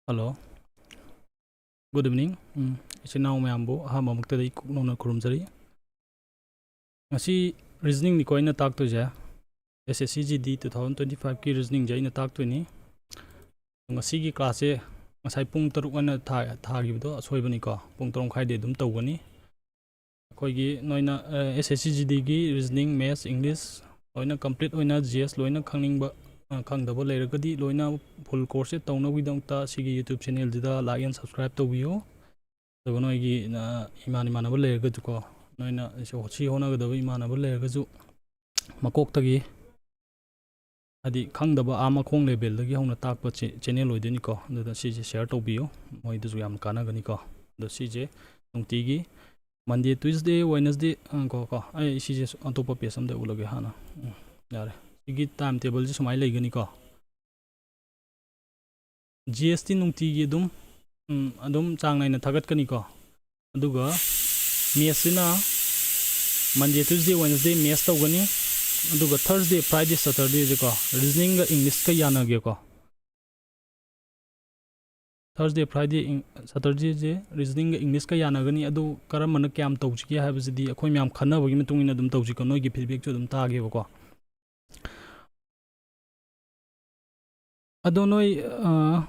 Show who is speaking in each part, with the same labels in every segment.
Speaker 1: Hello. Good evening. It's now Mambo, Hamamukta, Nona Kurumzari. I see reasoning Nicoina talk to Ja SSC GD 2025 key reasoning Jaina talk to any. Sigi class a Saipung Tarukana Tagido, Soibanica, Puntron Haide Dum Tawani. Koigi Noina SSC GD reasoning, maths, English, Loina complete Oina GS, Loina Kanging Kangdabo Leragadi, Loina full course, Tona Widonta, Sigi YouTube channel, Dida, like and subscribe to you. The Gonoigi Imanimanable Lergatuko, Noina, Shi Honaga, the Imanable Lergazu Makokagi Adi Kangdaba Amakong label, the Gihona Takpa channel with Dinico, the CJ share to bio, Moiduzam Kanaganico, the CJ, Tigi. Monday, Tuesday, Wednesday, I see just on top of some the Ulagahana. You get timetable just my leganico. GST Nunti Dum Adum Chang in a Tagat Canico. Aduga Miasina Monday, Tuesday, Wednesday, Miasta Gani. Aduga Thursday, Friday, Saturday, reasoning English Kayana Geko. Thursday, Friday, Saturday, reasoning English Kayanagani, Adu Karamana Cam Tochiki, have the Aquamiam Kana, women to in a Dum Tochiko, give feedback to them Tagi. I don't know.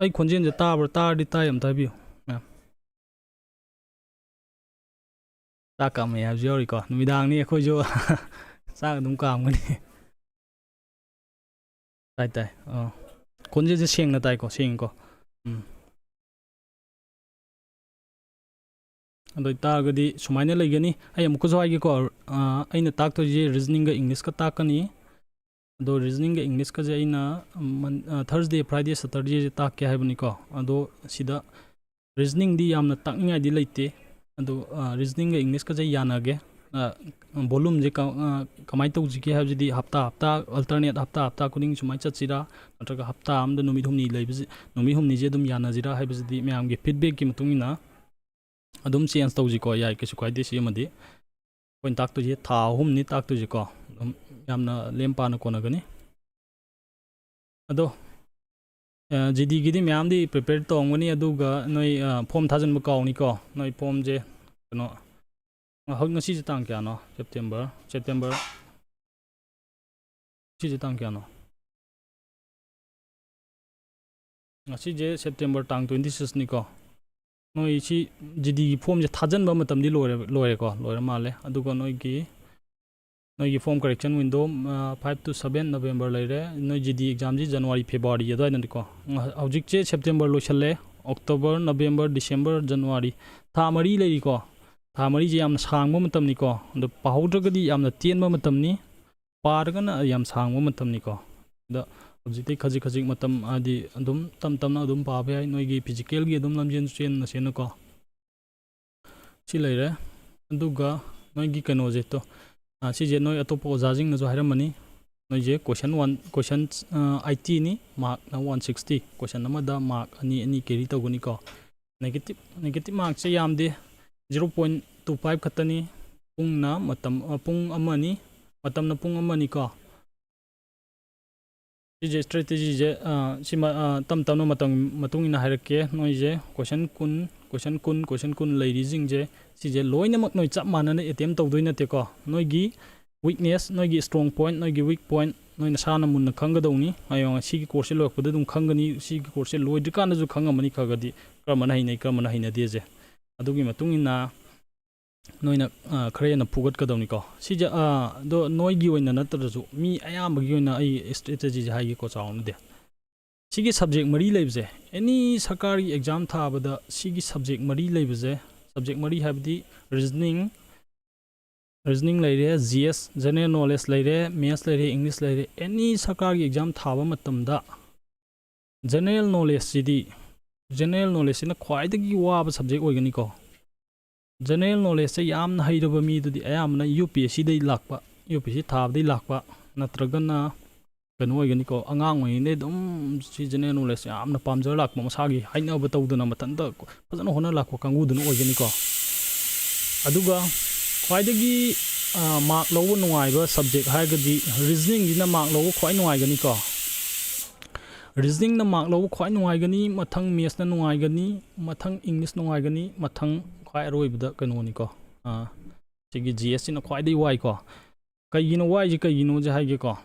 Speaker 1: I conjure the tower, tardy time, Tabu. Takam, I have Jorico, Midang Kojo Sagadum Kam. Right, oh. Conjure the shing that I go sing. And the target Sumana Legani, I am Kozoagiko in the talk to reasoning English Katakani. Do reasoning English Kajaina Thursday, Friday, Saturday, talk Habanico. Ado Sida reasoning the Yamna talking I delete. And reasoning English Kajayanage. Volume Kamaito Ziki have the Hapta, alternate Hapta, according to my Chatsira, Natraga Hapta, the Numihumi labels, Numihum Nijadum Yanazira, has the Mam give feedback in Tumina. Adum si ans tawjiko yai ke sukai de si amadi point tak to je tha hum ni tak to je ko yamna lempa na kona gani ado GD gidi myam di prepare to ngani aduga noi form thajan ba kaw ni ko noi form je no hok ngasi je tang kya no September si je tang kya no ngasi je September tang 26 ni ko Noi chi GD form je thajan ba matam di loire ko loire male aduga noi gi form correction window 5 to 7 November laire noi GD exam ji January February yada nan ko object che September lo challe October November December January tha mari leiri ko tha mari je yam sang ba matam ni ko do pahudra gadi yam na tien ba matam ni par ga na yam sang ba matam ni ko da Objective Kaji Matam Adi Adum Tamna Dum Pabia, Noigi, physical Gidum Lamjan Chen Seneco Chile, Duga, Noigi Canozeto, CJ no Atopo Zazing as Haramani, Noje, question 1, questions IT ni, mark 160, question Namada, mark any Kirito Gunico. Negative mark Sayam de 0.25 Katani, Pungna, Matam, Pung Amani, Matam na Pung Amanico. Strategy je tam no matung ina hairake noi je question kun lady jing je si je loina mak noi chap mana ne attempt to doina te ko noi gi weakness noi gi strong point noi gi weak point noi na sana mun na khanga dawni ayong si gi course lok pud dum khangani si gi course loi dikan ju khangamani khagadi kramana hina de je adugi matung ina noina khare pugat ka dawni ko si ja do noi gi oina na tarju mi ayam gi oina ai strategy ha gi ko chawn de sigi subject mari lebje any sarkari exam tha bada sigi subject mari lebje subject mari habdi reasoning laire GS general knowledge laire maths laire english laire any sarkari exam tha ba matam da general knowledge ina khwaidagi wa ba subject oigani ko General knowledge say yam na haidaba mi dudi ayam na UPSC dai lakpa UPSC thab dai lakpa natragana kanu oigani ko angang oi ne dum si general knowledge yam na pamjar lakpa masagi haina ba tawduna matanda fazana hona lakpa kangu dun oigani ko aduga khwaidagi mark lowo nuai ba subject haigadi reasoning dina mark lowo khwai nuai gani ko reasoning na mark law khwai nuaigani mathang maths na nuaigani mathang english nuaigani mathang khwai aroibda kano ni ko sigi gs na khwai dai wai ko kaigino wai ji kaigino je haige ko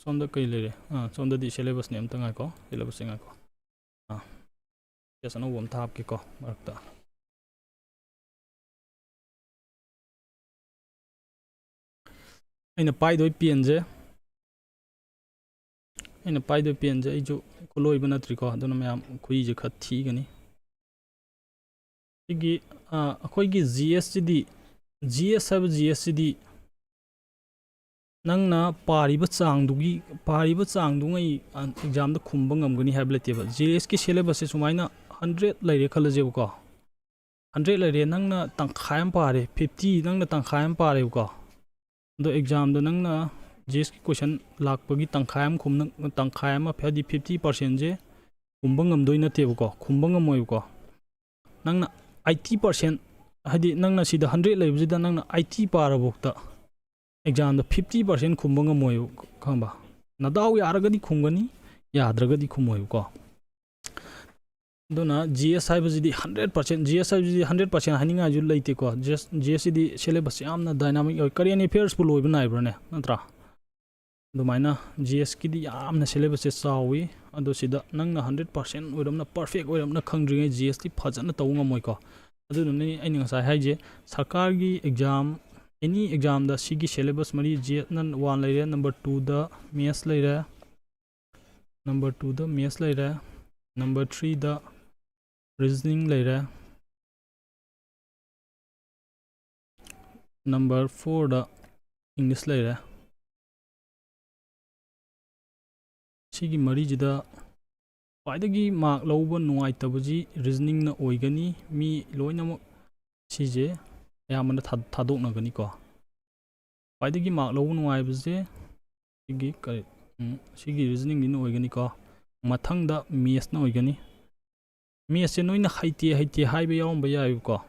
Speaker 1: sonda kai lere sonda di syllabus ne amta ngai ko syllabus ngai ko yasano wom thap ke ko marakta aina pai doi pen je aina pai doi pen je ju koloi bana tri ko aduna myam khui je khat thi gani sigi akhoi gi gs di gs hab gs di nangna pariba chang du ngai exam da khumba ngam gani habla teba gs ki syllabus se sumaina 100 laire khala je ko 100 laire nangna tangkhayam pare 50 nangna tangkhayam pare ko do exam do nangna gs ki question lakpagi tangkhayam khumna tangkhayam phadi 50% je khumba ngam doi na teba ko khumba ngam moi ko nangna 80% hadi nangna sida 100 laibji da nangna 80 para bokta exam da 50% khumba ngam moi khamba nadaw yaragadi khumgani yadragadi khumoi ko dona gs haibji 100% gs haibji 100% haninga ju leite ko gs di syllabus yamna dynamic current affairs pu loiba naibra ne natra dumaina gs ki di yamna syllabus se sawi ado sida nangna 100% oiramna perfect oiramna khangdringai gs ti phajana tawunga moi ko adu ne aini ngasai haije sarkar gi exam any exam da sigi syllabus mari gs nan 1 laire number 2 da maths laire number 2 da maths laire number 3 da reasoning laire number 4 da english laire sigi mari jida khwaidagi mark lawba nuai tabuji reasoning na oigani mi loinamok sije yamana thadokna gani ko khwaidagi mark lawba nuai buje sigi kare sigi reasoning ni oigani ko mathangda maths na oigani maths se noina haite haiba yaomba yayu ko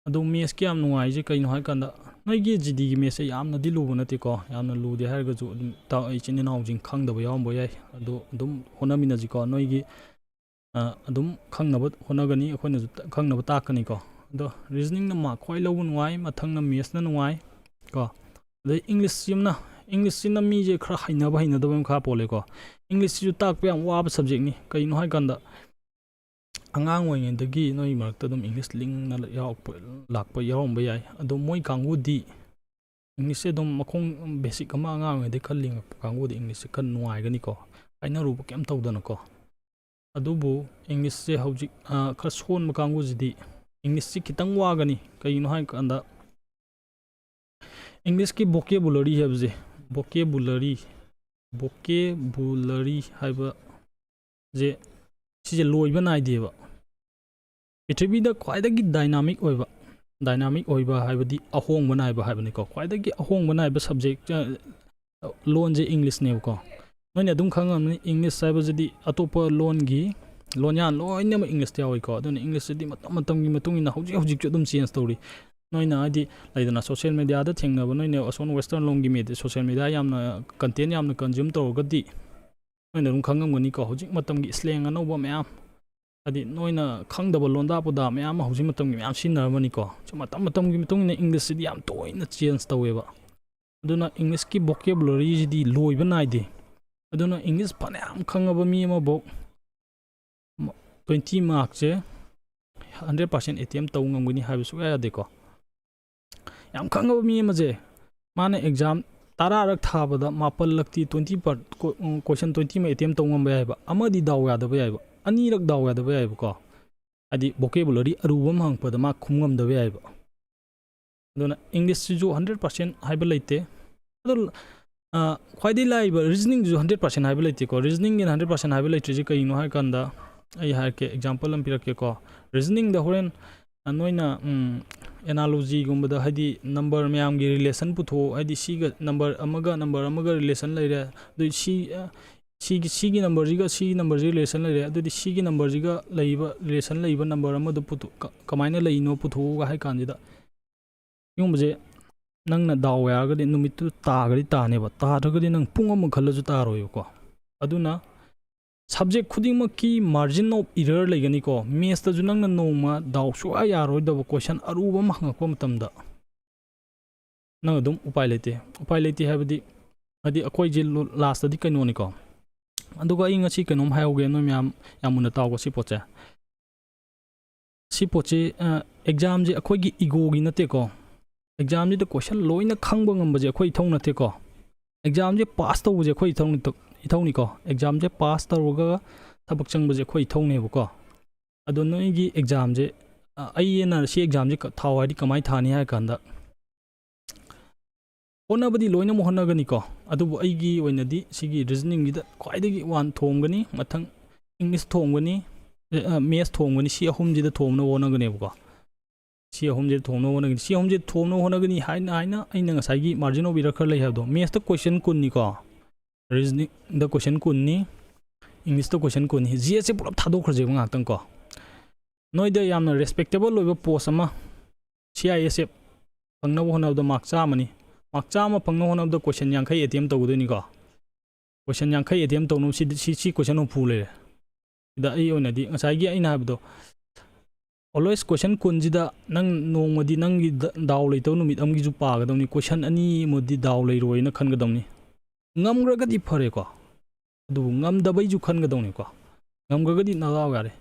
Speaker 1: adu maths ki yam nuai je kaino hai kanda noi gi gd gi maths yamna diluba nate ko yamna lude harga ju ta ichini naw jing khangdaba yaomba yai adu dum honamina ji ko noi gi adum khangnaba honagani akhona ju khangnaba takani ko ado reasoning na ma khoi lobu nuai mathang na maths na nuai ko ade english yamna english na mi je khara hainadaba kha pole ko english ju takpe yam waba subject ni kaino hai kanda angang oingedagi noi marakta dum english ling na lakpa yaomba yai ado moi kangu di english se dum makong basic ama angang de khalling kangu di english kan nuai gani ko aina ru kem tawdana ko adubu english se hojik khar son ma kangu jidi english si kitang wa gani kaino hai kanda english ki vocabulary hebje vocabulary haiba je sije loiba nai deba pithibida khwaidagi dynamic oiba haibadi ahongba naiba haibani ko khwaidagi ahongba naiba subject loan je english ne ko noina dum khangam ni english haiba jedi atopa loan gi lonya loina ma english ta oi ko adun english di matam gi matungina hojik dum change tori noina adi laidana social media da thengnaba noina ason western long gi media social media yamna content yamna consume torgadi noina dum khangam gani ko hojik matam gi slang anoba mayam adi noina khangdaba londa poda mayam hojik matam gi mayam sinarmani ko matam gi matungina english di yam toina change taweba aduna english ki vocabulary di loiba naide aduna english phanayam khangaba mi ma bo 20 mark je 100% attempt tawngam gani haibu ya de ko yam khangaba mi ma je mana exam tara rak thabada mapal lakti 20 question 20 ma attempt tawngam ba yaiba amadi daw ya da ba yaiba ani rak daw ya da ba yaiba ko adi vocabulary arubam hangpada ma khumngam da ba yaiba aduna english ju 100% haiba leite adu khwaidai laiba reasoning ju 100% haiba leite ko reasoning in 100% haiba leite je kaino hai kanda ai har ke example am pirake ko reasoning da horen noina analogy gumbada hadi number mayam gi relation putho hadi si ga number amaga relation laire du si gi number ji relation laire adu di si gi number ji ga laiba relation laiba number ama du putho kamaina laino putho ga hai kanjida yumje nangna daw ya ga di numitu ta ga di ta ne ba ta ga di nang pung am khalaju ta royo ko aduna subject khudingmakki margin of error laigani ko maths ta junang na noma daw su ayaroi da question aruba ma hangakpa matamda nang adum upai lete habadi adi akoi je last adi kaino ni ko aduga inga chi kanom hayuge no myam yamuna taw ko si poche exam je akoi gi ego gi nate ko exam je the question loina khangba ngam je akoi thong nate ko exam je pass to je akoi thong ni ko exam je pass taruga thabak changba je akoi thong ne ko adu no gi exam je ai na si exam je thawai di kamai thani ha kanda honabadi loina mo honagani ko adubu aigi oinadi sigi reasoning gi da khwaidagi wan thomgani mathang english thomgani maths thomgani si ahum ji da thomna wonagani ko si ahum ji thomna wonagani si ahum ji thomna wonagani haina aina ngasai gi margin of error khar lai habdo maths ta question kun ni ko reasoning da question kun ni english ta question kun ni gse purap thadok khar je ngak ko noida yamna respectable loiba post ama CISF phangna wonabdo mark chamani Makchama pangno honab the question yang khai ATM tawdu ni ko question yang khai ATM tawnu si question pu le da ai ona di ngasai gi aina habdo always question kunji da nang nongmadi nang gi daw le taw numit am gi ju pa ga dawni question ani modi daw le roi na khan ga dawni ngamgra ga di phare ko du ngam da bai ju khan ga dawni ko ngamgra ga di na ga ga re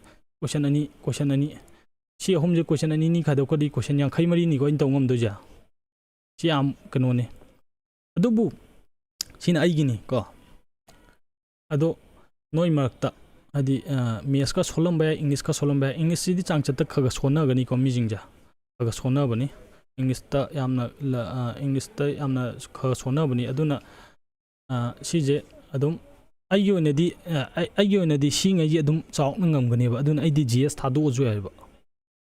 Speaker 1: question ani si ahum je question ani ni khado ko di question yang khai mari ni ko in taw ngam do ja siam kanone adubu sina aigini ko ado noi markta adi maths ka solam ba english ka solam ba english di chang chat khaga sona gani ko mi jingja khaga sona bani english ta yamna khaga sona bani aduna sije adum aigyo ne di singa ji adum chauk ngam gani ba aduna aidi gs thadu ju ba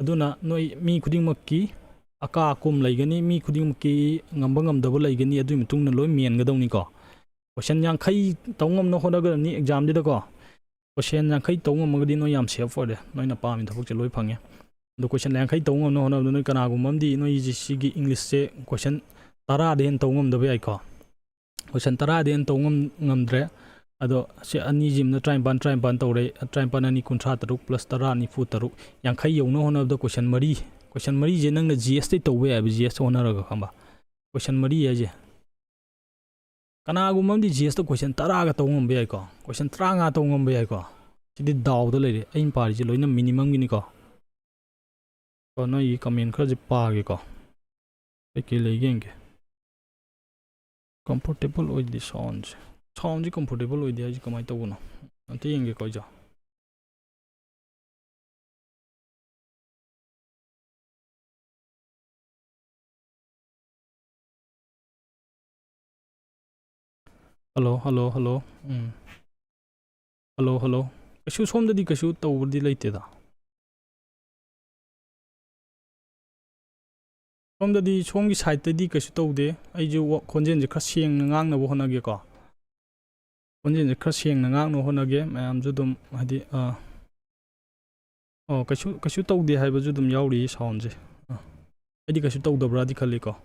Speaker 1: aduna noi mi khuding makki aka kum laigani mi khuding ki ngamba daba laigani adu mitung na loi mien ga dawni ko question yang khai tawngam no hoda ga ni exam di da ko question yang khai tawngam ga di no yam save for de noi na pa mi thok che loi phange do question yang khai tawngam no hoda no kana gum mam di no ji si gi english se question tara den tawngam da bai ko question tara den tawngam ngamdre ado se ani jim na try ban tawre try ban ani kuntra taruk plus tara ni fu taruk yang khai yo no hoda da question mari je nang na GS te tawwe ab GS honara ga khamba question mari ya je kana gu mam di GS to question tara ga tawngam be ko question 30 tawngam be ko sidi daw do le ain pari je loina minimum gi ni ko no yi comment khar je pa ge ko ke le genge comfortable with the sound ji comfortable with the ji kamai taw no ante yenge ko ja hello hello kasu som da di kasu taw di leite da som da di som gi side di kasu taw de ai ju khonjen je khar sieng na ngang na bo hona ge ko khonjen je khar sieng na ngang no hona ge mayam ju dum hadi kasu taw de hai ba ju dum yauri sound je ai di kasu taw da bra di khali ko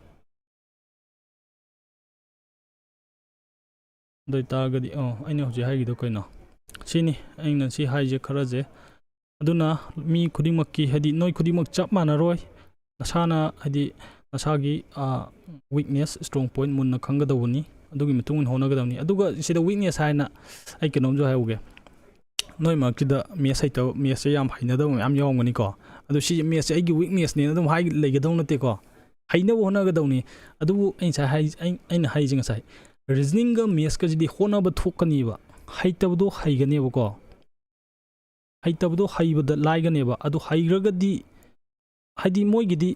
Speaker 1: doi targadi aina hoje hai gido koino sini aina si haije kharaje aduna mi khudimaki hadi noi khudimak chap manaroi nasana hadi nasagi weakness strong point munna khangadawni adugi mitungin honagadawni aduga sida weakness haina ai kenom jo hauge noi makida mesaito mesa yam hainadaw yam yawngani ko adu si mesa aigi weakness ne adum hai legadaw nate ko hainawo honagadawni adubu aina haijing sai reasoning ga maths ka jidi hona ba thokani ba haitabdo haigane ba ko haitabdo haibada laigane ba adu haigraga di haidi moi gidi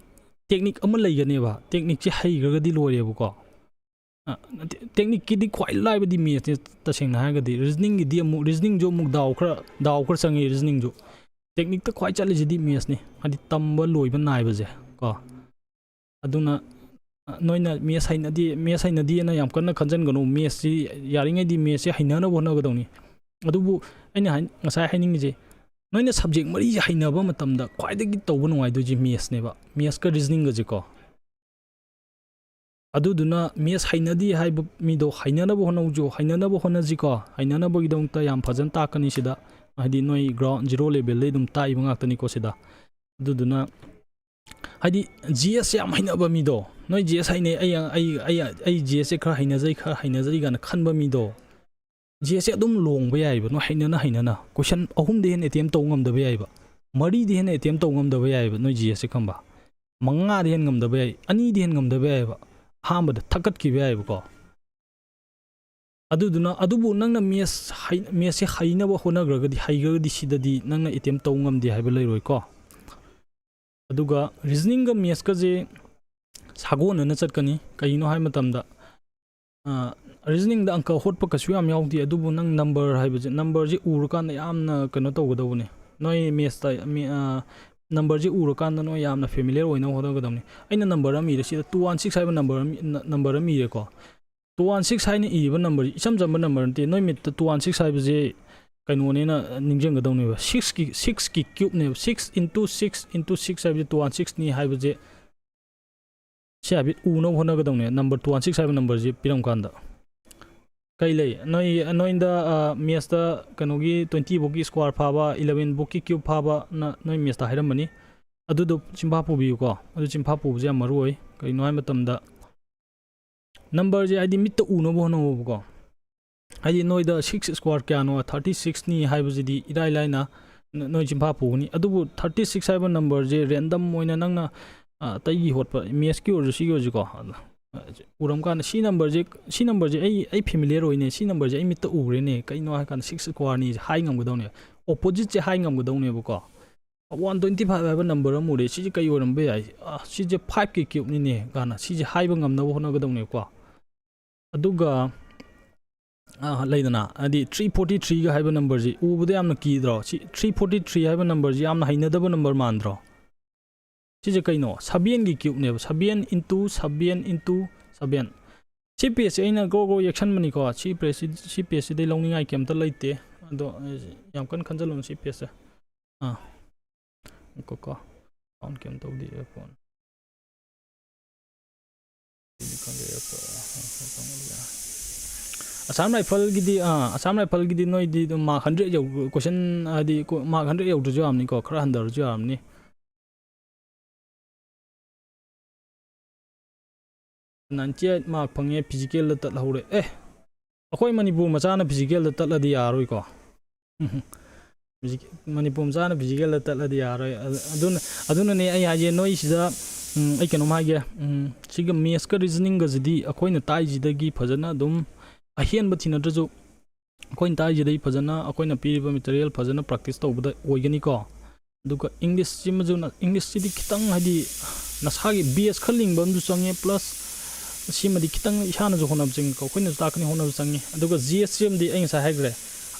Speaker 1: technique ama laigane ba technique chi haigraga di lore ba ko technique ki di khwai lai ba di maths ta sengna ha ga di reasoning gi di amu reasoning jo muk daw khra sangi reasoning jo technique ta khwai chale jidi maths ni hadi tamba loiba nai ba je ko aduna noina maths haina di na yam kana khanjan ganu maths si yaringai di maths si haina na bona gadawni adubu aina ngasai haining je noina subject mari haina ba matamda khwaidagi tawba nungai do ji maths ne ba maths ka reasoning ga je ko ꯑꯗꯨꯗꯨꯅ ꯃꯦꯁ ꯍꯩꯅꯗꯤ ꯍꯥꯏꯕ ꯃꯤꯗꯣ ꯍꯩꯅꯅꯕ ꯍꯣꯠꯅꯧꯖꯣ ꯍꯩꯅꯅꯕ ꯍꯣꯠꯅꯁꯤꯀꯣ ꯍꯩꯅꯅꯕꯒꯤꯗꯃꯛꯇ ꯌꯥꯝ ꯐꯖꯅ ꯇꯥꯛꯀꯅꯤ ꯁꯤꯗ ꯍꯥꯏꯗꯤ ꯅꯣꯏ ground zero ꯂꯦꯚꯦꯜꯗꯩ ꯑꯗꯨꯝ ꯇꯥꯛꯏꯕ ꯉꯥꯛꯇꯅꯤꯀꯣ ꯁꯤꯗ ꯑꯗꯨꯗꯨꯅ ꯍꯥꯏꯗꯤ ꯖꯤ ꯌꯥꯝ ꯍꯩꯅꯕ ꯃꯤꯗꯣ ꯅꯣꯏ ꯖꯤ ꯍꯩꯅꯩ ꯑꯩ ꯖꯤ ꯈꯔ ꯍꯩꯅꯖꯩ ꯒꯥꯅ ꯈꯟꯕ ꯃꯤꯗꯣ ꯖꯤ ꯑꯗꯨꯝ ꯂꯣꯡꯕ ꯌꯥꯏꯕ ꯅꯣꯏ ꯍꯩꯅꯅ ꯀꯣꯏꯁꯟ 3ꯗꯩ ꯍꯦꯟꯅ ꯑꯦꯇꯦꯝ ꯇꯧ ꯉꯝꯗꯕ ꯌꯥꯏꯕ 4ꯗꯩ ꯍꯦꯟꯅ ꯑꯦꯇꯦꯝ ꯇꯧ ꯉꯝꯗꯕ ꯌꯥꯏꯕ ꯅꯣꯏ ꯖꯤ ꯈꯪꯕ 5ꯗꯩ ꯍꯦꯟꯅ ꯉꯝꯗꯕ ꯌꯥꯏ 2ꯗꯩ ꯍꯦꯟꯅ ꯉꯝꯗꯕ ꯌꯥꯏꯕ ꯑꯍꯥꯟꯕꯗ ꯊꯛꯀꯠꯈꯤꯕ ꯌꯥꯏꯕꯀꯣ ꯑꯗꯨꯗꯨꯅ ꯑꯗꯨꯕꯨ ꯅꯪꯅ ꯃꯦꯁꯁꯦ ꯍꯩꯅꯕ ꯍꯩꯈ꯭ꯔꯒꯗꯤ ꯁꯤꯗꯗꯤ ꯅꯪꯅ ꯑꯦꯇꯦꯝ ꯇꯧ ꯉꯝꯗꯦ ꯍꯥꯏꯕ ꯂꯩꯔꯣꯏꯀꯣ ꯑꯗꯨꯒ ꯔꯤꯖꯅꯤꯡꯒ ꯃꯦꯁꯀꯁꯦ ꯁꯥꯒꯣꯟꯅꯅ ꯆꯠꯀꯅꯤ ꯀꯩꯅꯣ ꯍꯥꯏꯕ ꯃꯇꯝꯗ ꯔꯤꯖꯅꯤꯡꯗ ꯑꯪꯀ ꯍꯣꯠꯄ ꯀꯩꯁꯨ ꯌꯥꯝ ꯌꯥꯎꯗꯦ ꯑꯗꯨꯕꯨ ꯅꯪ ꯅꯝꯕꯔ ꯍꯥꯏꯕꯁꯦ ꯅꯝꯕꯔꯁꯦ ꯎꯔꯀꯥꯟꯗ ꯌꯥꯝꯅ ꯀꯩꯅꯣ ꯇꯧꯒꯗꯧꯕꯅꯦ ꯅꯣꯏ ꯃꯦꯁꯇ ꯅꯝꯕꯔꯁꯦ ꯎꯔꯀꯥꯟꯗ ꯅꯣꯏ ꯌꯥꯝꯅ ꯐꯦꯃꯤꯂꯤꯌꯔ ꯑꯣꯏꯅꯕ ꯍꯣꯠꯅꯒꯗꯕꯅꯤ ꯑꯩꯅ ꯅꯝꯕꯔ ꯑꯃ ꯏꯔꯦ ꯁꯤꯗ 216 ꯍꯥꯏꯕ ꯅꯝꯕꯔ ꯑꯃ ꯏꯔꯦꯀꯣ 216 ꯍꯥꯏꯅ ꯏꯔꯤꯕ ꯅꯝꯕꯔꯁꯤ ꯏꯆꯝ ꯆꯝꯕ ꯅꯝꯕꯔ ꯅꯠꯇꯦ ꯅꯣꯏ ꯃꯤꯠꯇ 216 ꯍꯥꯏꯕꯁꯦ ꯀꯩꯅꯣꯅꯦꯅ ꯅꯤꯡꯁꯤꯡꯒꯗꯧꯅꯦꯕ 6ꯀꯤ ꯀ꯭ꯌꯨꯕꯅꯦꯕ 6 × 6 × 6 ꯍꯥꯏꯕꯁꯦ 216ꯅꯤ ꯍꯥꯏꯕꯁꯦ ꯁꯤ ꯍꯥꯏꯐꯦꯠ ꯎꯅꯕ ꯍꯣꯠꯅꯒꯗꯧꯅꯦ ꯅꯝꯕꯔ 216 ꯍꯥꯏꯕ ꯅꯝꯕꯔꯁꯤ ꯄꯤꯔꯝꯀꯥꯟꯗ ꯀꯩ ꯂꯩ ꯅꯣꯏꯗ ꯃꯦꯠꯁꯇ ꯀꯩꯅꯣꯒꯤ 20 ꯐꯥꯎꯒꯤ ꯁ꯭ꯀ꯭ꯋꯥꯔ ꯐꯥꯕ 11 ꯐꯥꯎꯒꯤ ꯀ꯭ꯌꯨꯕ ꯐꯥꯕꯅ ꯅꯣꯏ ꯃꯦꯠꯁꯇ ꯍꯥꯏꯔꯝꯕꯅꯤ ꯑꯗꯨꯗꯣ ꯆꯤꯝꯐꯥ ꯄꯨꯕꯤꯌꯨꯀꯣ ꯑꯗꯨ ꯆꯤꯝꯐꯥ ꯄꯨꯕꯁꯦ ꯌꯥꯝ ꯃꯔꯨ ꯑꯣꯏ ꯀꯩꯅꯣ ꯍꯥꯏꯕ ꯃꯇꯝꯗ ꯅꯝꯕꯔꯁꯦ ꯍꯥꯏꯗꯤ ꯃꯤꯠꯇ ꯎꯅꯕ ꯍꯣꯠꯅꯧꯕꯀꯣ ꯍꯥꯏꯗꯤ ꯅꯣꯏꯗ 6 ꯁ꯭ꯀ꯭ꯋꯥꯔ ꯀꯌꯥꯅꯣ 36ꯅꯤ ꯍꯥꯏꯕꯁꯤꯗꯤ ꯏꯔꯥꯏ ꯂꯥꯏꯅ ꯅꯣꯏ ꯆꯤꯝꯐꯥ ꯄꯨꯒꯅꯤ ꯑꯗꯨꯕꯨ 36 ꯍꯥꯏꯕ ꯅꯝꯕꯔꯁꯦ ꯔꯦꯟꯗꯝ ꯑꯣꯏꯅ ꯅꯪꯅ ꯑꯇꯩꯒꯤ ꯍꯣꯠꯄ ꯃꯦꯠꯁꯀꯤ ꯑꯣꯏꯔꯁꯨ ꯁꯤꯒꯤ ꯑꯣꯏꯔꯁꯨꯀꯣ ꯎꯔꯝꯀꯥꯟꯗ ꯁꯤ ꯅꯝꯕꯔꯁꯦ ꯑꯩ ꯐꯦꯃꯤꯂꯤꯌꯔ ꯑꯣꯏꯅꯦ ꯁꯤ ꯅꯝꯕꯔꯁꯦ ꯑꯩ ꯃꯤꯠꯇ ꯎꯈ꯭ꯔꯦꯅꯦ ꯀꯩꯅꯣ ꯍꯥꯏꯀꯥꯟꯗ 6 ꯁ꯭ꯀ꯭ꯋꯥꯔꯅꯤ ꯍꯥꯏ ꯉꯝꯒꯗꯧꯅꯦ ꯑꯣꯄꯣꯖꯤꯠꯁꯦ ꯍꯥꯏ ꯉꯝꯒꯗꯧꯅꯦꯕꯀꯣ 125 ꯍꯥꯏꯕ ꯅꯝꯕꯔ ꯑꯃ ꯎꯔꯦ ꯁꯤꯁꯦ ꯀꯩ ꯑꯣꯏꯔꯝꯕ ꯌꯥꯏ ꯁꯤꯁꯦ 5ꯀꯤ ꯀ꯭ꯌꯨꯕꯅꯤꯅꯦ ꯀꯥꯟꯅ ꯁꯤꯁꯦ ꯍꯥꯏꯕ ꯉꯝꯅꯕ ꯍꯣꯠꯅꯒꯗꯧꯅꯦꯕꯀꯣ ꯑꯗꯨꯒ ꯂꯩꯗꯅ ꯍꯥꯏꯗꯤ 343ꯒ ꯍꯥꯏꯕ ꯅꯝꯕꯔꯁꯤ ꯎꯕꯗꯌꯥꯝꯅ ꯀꯤꯗ꯭ꯔꯣ ꯁꯤ 343 ꯍꯥꯏꯕ ꯅꯝꯕꯔꯁꯤ ꯌꯥꯝꯅ ꯍꯩꯅꯗꯕ ꯅꯝꯕꯔ ꯃꯥꯟꯗ꯭ꯔꯣ ꯁꯤꯁꯦ ꯀꯩꯅꯣ 7ꯒꯤ ꯀ꯭ꯌꯨꯕꯅꯦꯕ 7 × 7 × 7 ꯁꯤ ꯄꯦꯖꯁꯦ ꯑꯩꯅ ꯒ꯭ꯔꯣ ꯌꯦꯛꯁꯟꯕꯅꯤꯀꯣ ꯁꯤ ꯄꯦꯖꯁꯤꯗꯩ ꯂꯧꯅꯤꯡꯉꯥꯏ ꯀꯩꯝꯇ ꯂꯩꯇꯦ ꯑꯗꯣ ꯌꯥꯝ ꯀꯟꯅ ꯈꯟꯖꯜꯂꯨꯅꯨ ꯁꯤ ꯄꯦꯖꯁꯦ ꯀꯣ ꯀꯥꯎꯟ ꯀꯩꯝ ꯇꯧꯗꯦ ꯐꯣꯟ ꯑꯁꯥꯝ ꯔꯥꯏꯐꯜꯒꯤꯗꯤ ꯅꯣꯏꯗꯤ ꯑꯗꯨꯝ ꯃꯥꯔꯛ 100 ꯀꯣꯏꯁꯟ ꯍꯥꯏꯗꯤ ꯃꯥꯔꯛ 100 ꯌꯧꯗ꯭ꯔꯁꯨ ꯌꯥꯔꯝꯅꯤꯀꯣ ꯈꯔ ꯍꯟꯊꯔꯁꯨ ꯌꯥꯔꯝꯅꯤ 98 ꯃꯥꯔꯛ ꯐꯪꯉꯦ ꯐꯤꯖꯤꯀꯦꯜꯗ ꯇꯠꯍꯧꯔꯦ ꯑꯩꯈꯣꯏ ꯃꯅꯤꯄꯨꯔ ꯃꯆꯥꯅ ꯐꯤꯖꯤꯀꯦꯜꯗ ꯇꯠꯂꯗꯤ ꯌꯥꯔꯣꯏꯀꯣ ꯃꯅꯤꯄꯨꯔ ꯃꯆꯥꯅ ꯐꯤꯖꯤꯀꯦꯜꯗ ꯇꯠꯂꯗꯤ ꯌꯥꯔꯣꯏ ꯑꯗꯨꯅꯅꯦ ꯑꯩ ꯍꯥꯏꯁꯦ ꯅꯣꯏ ꯁꯤꯗ ꯑꯩ ꯀꯩꯅꯣꯝ ꯍꯥꯏꯒꯦ ꯁꯤꯒ ꯃꯦꯠꯁꯀ ꯔꯤꯖꯅꯤꯡꯒꯁꯤꯗꯤ ꯑꯩꯈꯣꯏꯅ ꯇꯥꯛꯏꯁꯤꯗꯒꯤ ꯐꯖꯅ ꯑꯗꯨꯝ ꯑꯍꯦꯟꯕ ꯊꯤꯅꯗ꯭ꯔꯁꯨ ꯑꯩꯈꯣꯏꯅ ꯇꯥꯛꯏꯁꯤꯗꯒꯤ ꯐꯖꯅ ꯑꯩꯈꯣꯏꯅ ꯄꯤꯔꯤꯕ ꯃꯦꯇꯔꯤꯌꯦꯜ ꯐꯖꯅ ꯄ꯭ꯔꯥꯛꯇꯤꯁ ꯇꯧꯕꯗ ꯑꯣꯏꯒꯅꯤꯀꯣ ꯑꯗꯨꯒ ꯏꯪꯂꯤꯁꯁꯤꯗꯤ ꯈꯤꯇꯪ ꯍꯥꯏꯗꯤ ꯅꯁꯥꯒꯤ ꯕꯦꯁ ꯈꯔ ꯂꯤꯡꯕ ꯑꯃꯁꯨ ꯆꯪꯉꯦ ꯄ꯭ꯂꯁ ꯁꯤꯃꯗꯤ ꯈꯤꯇꯪ ꯏꯁꯥꯅꯁꯨ ꯍꯣꯠꯅꯕ ꯆꯪꯉꯤꯀꯣ ꯑꯩꯈꯣꯏꯅꯁꯨ ꯇꯥꯛꯀꯅꯤ ꯍꯣꯠꯅꯕ ꯆꯪꯉꯤ ꯑꯗꯨꯒ ꯁꯤꯃꯗꯤ ꯑꯩ ꯉꯁꯥꯏ ꯍꯥꯏꯈ꯭ꯔꯦ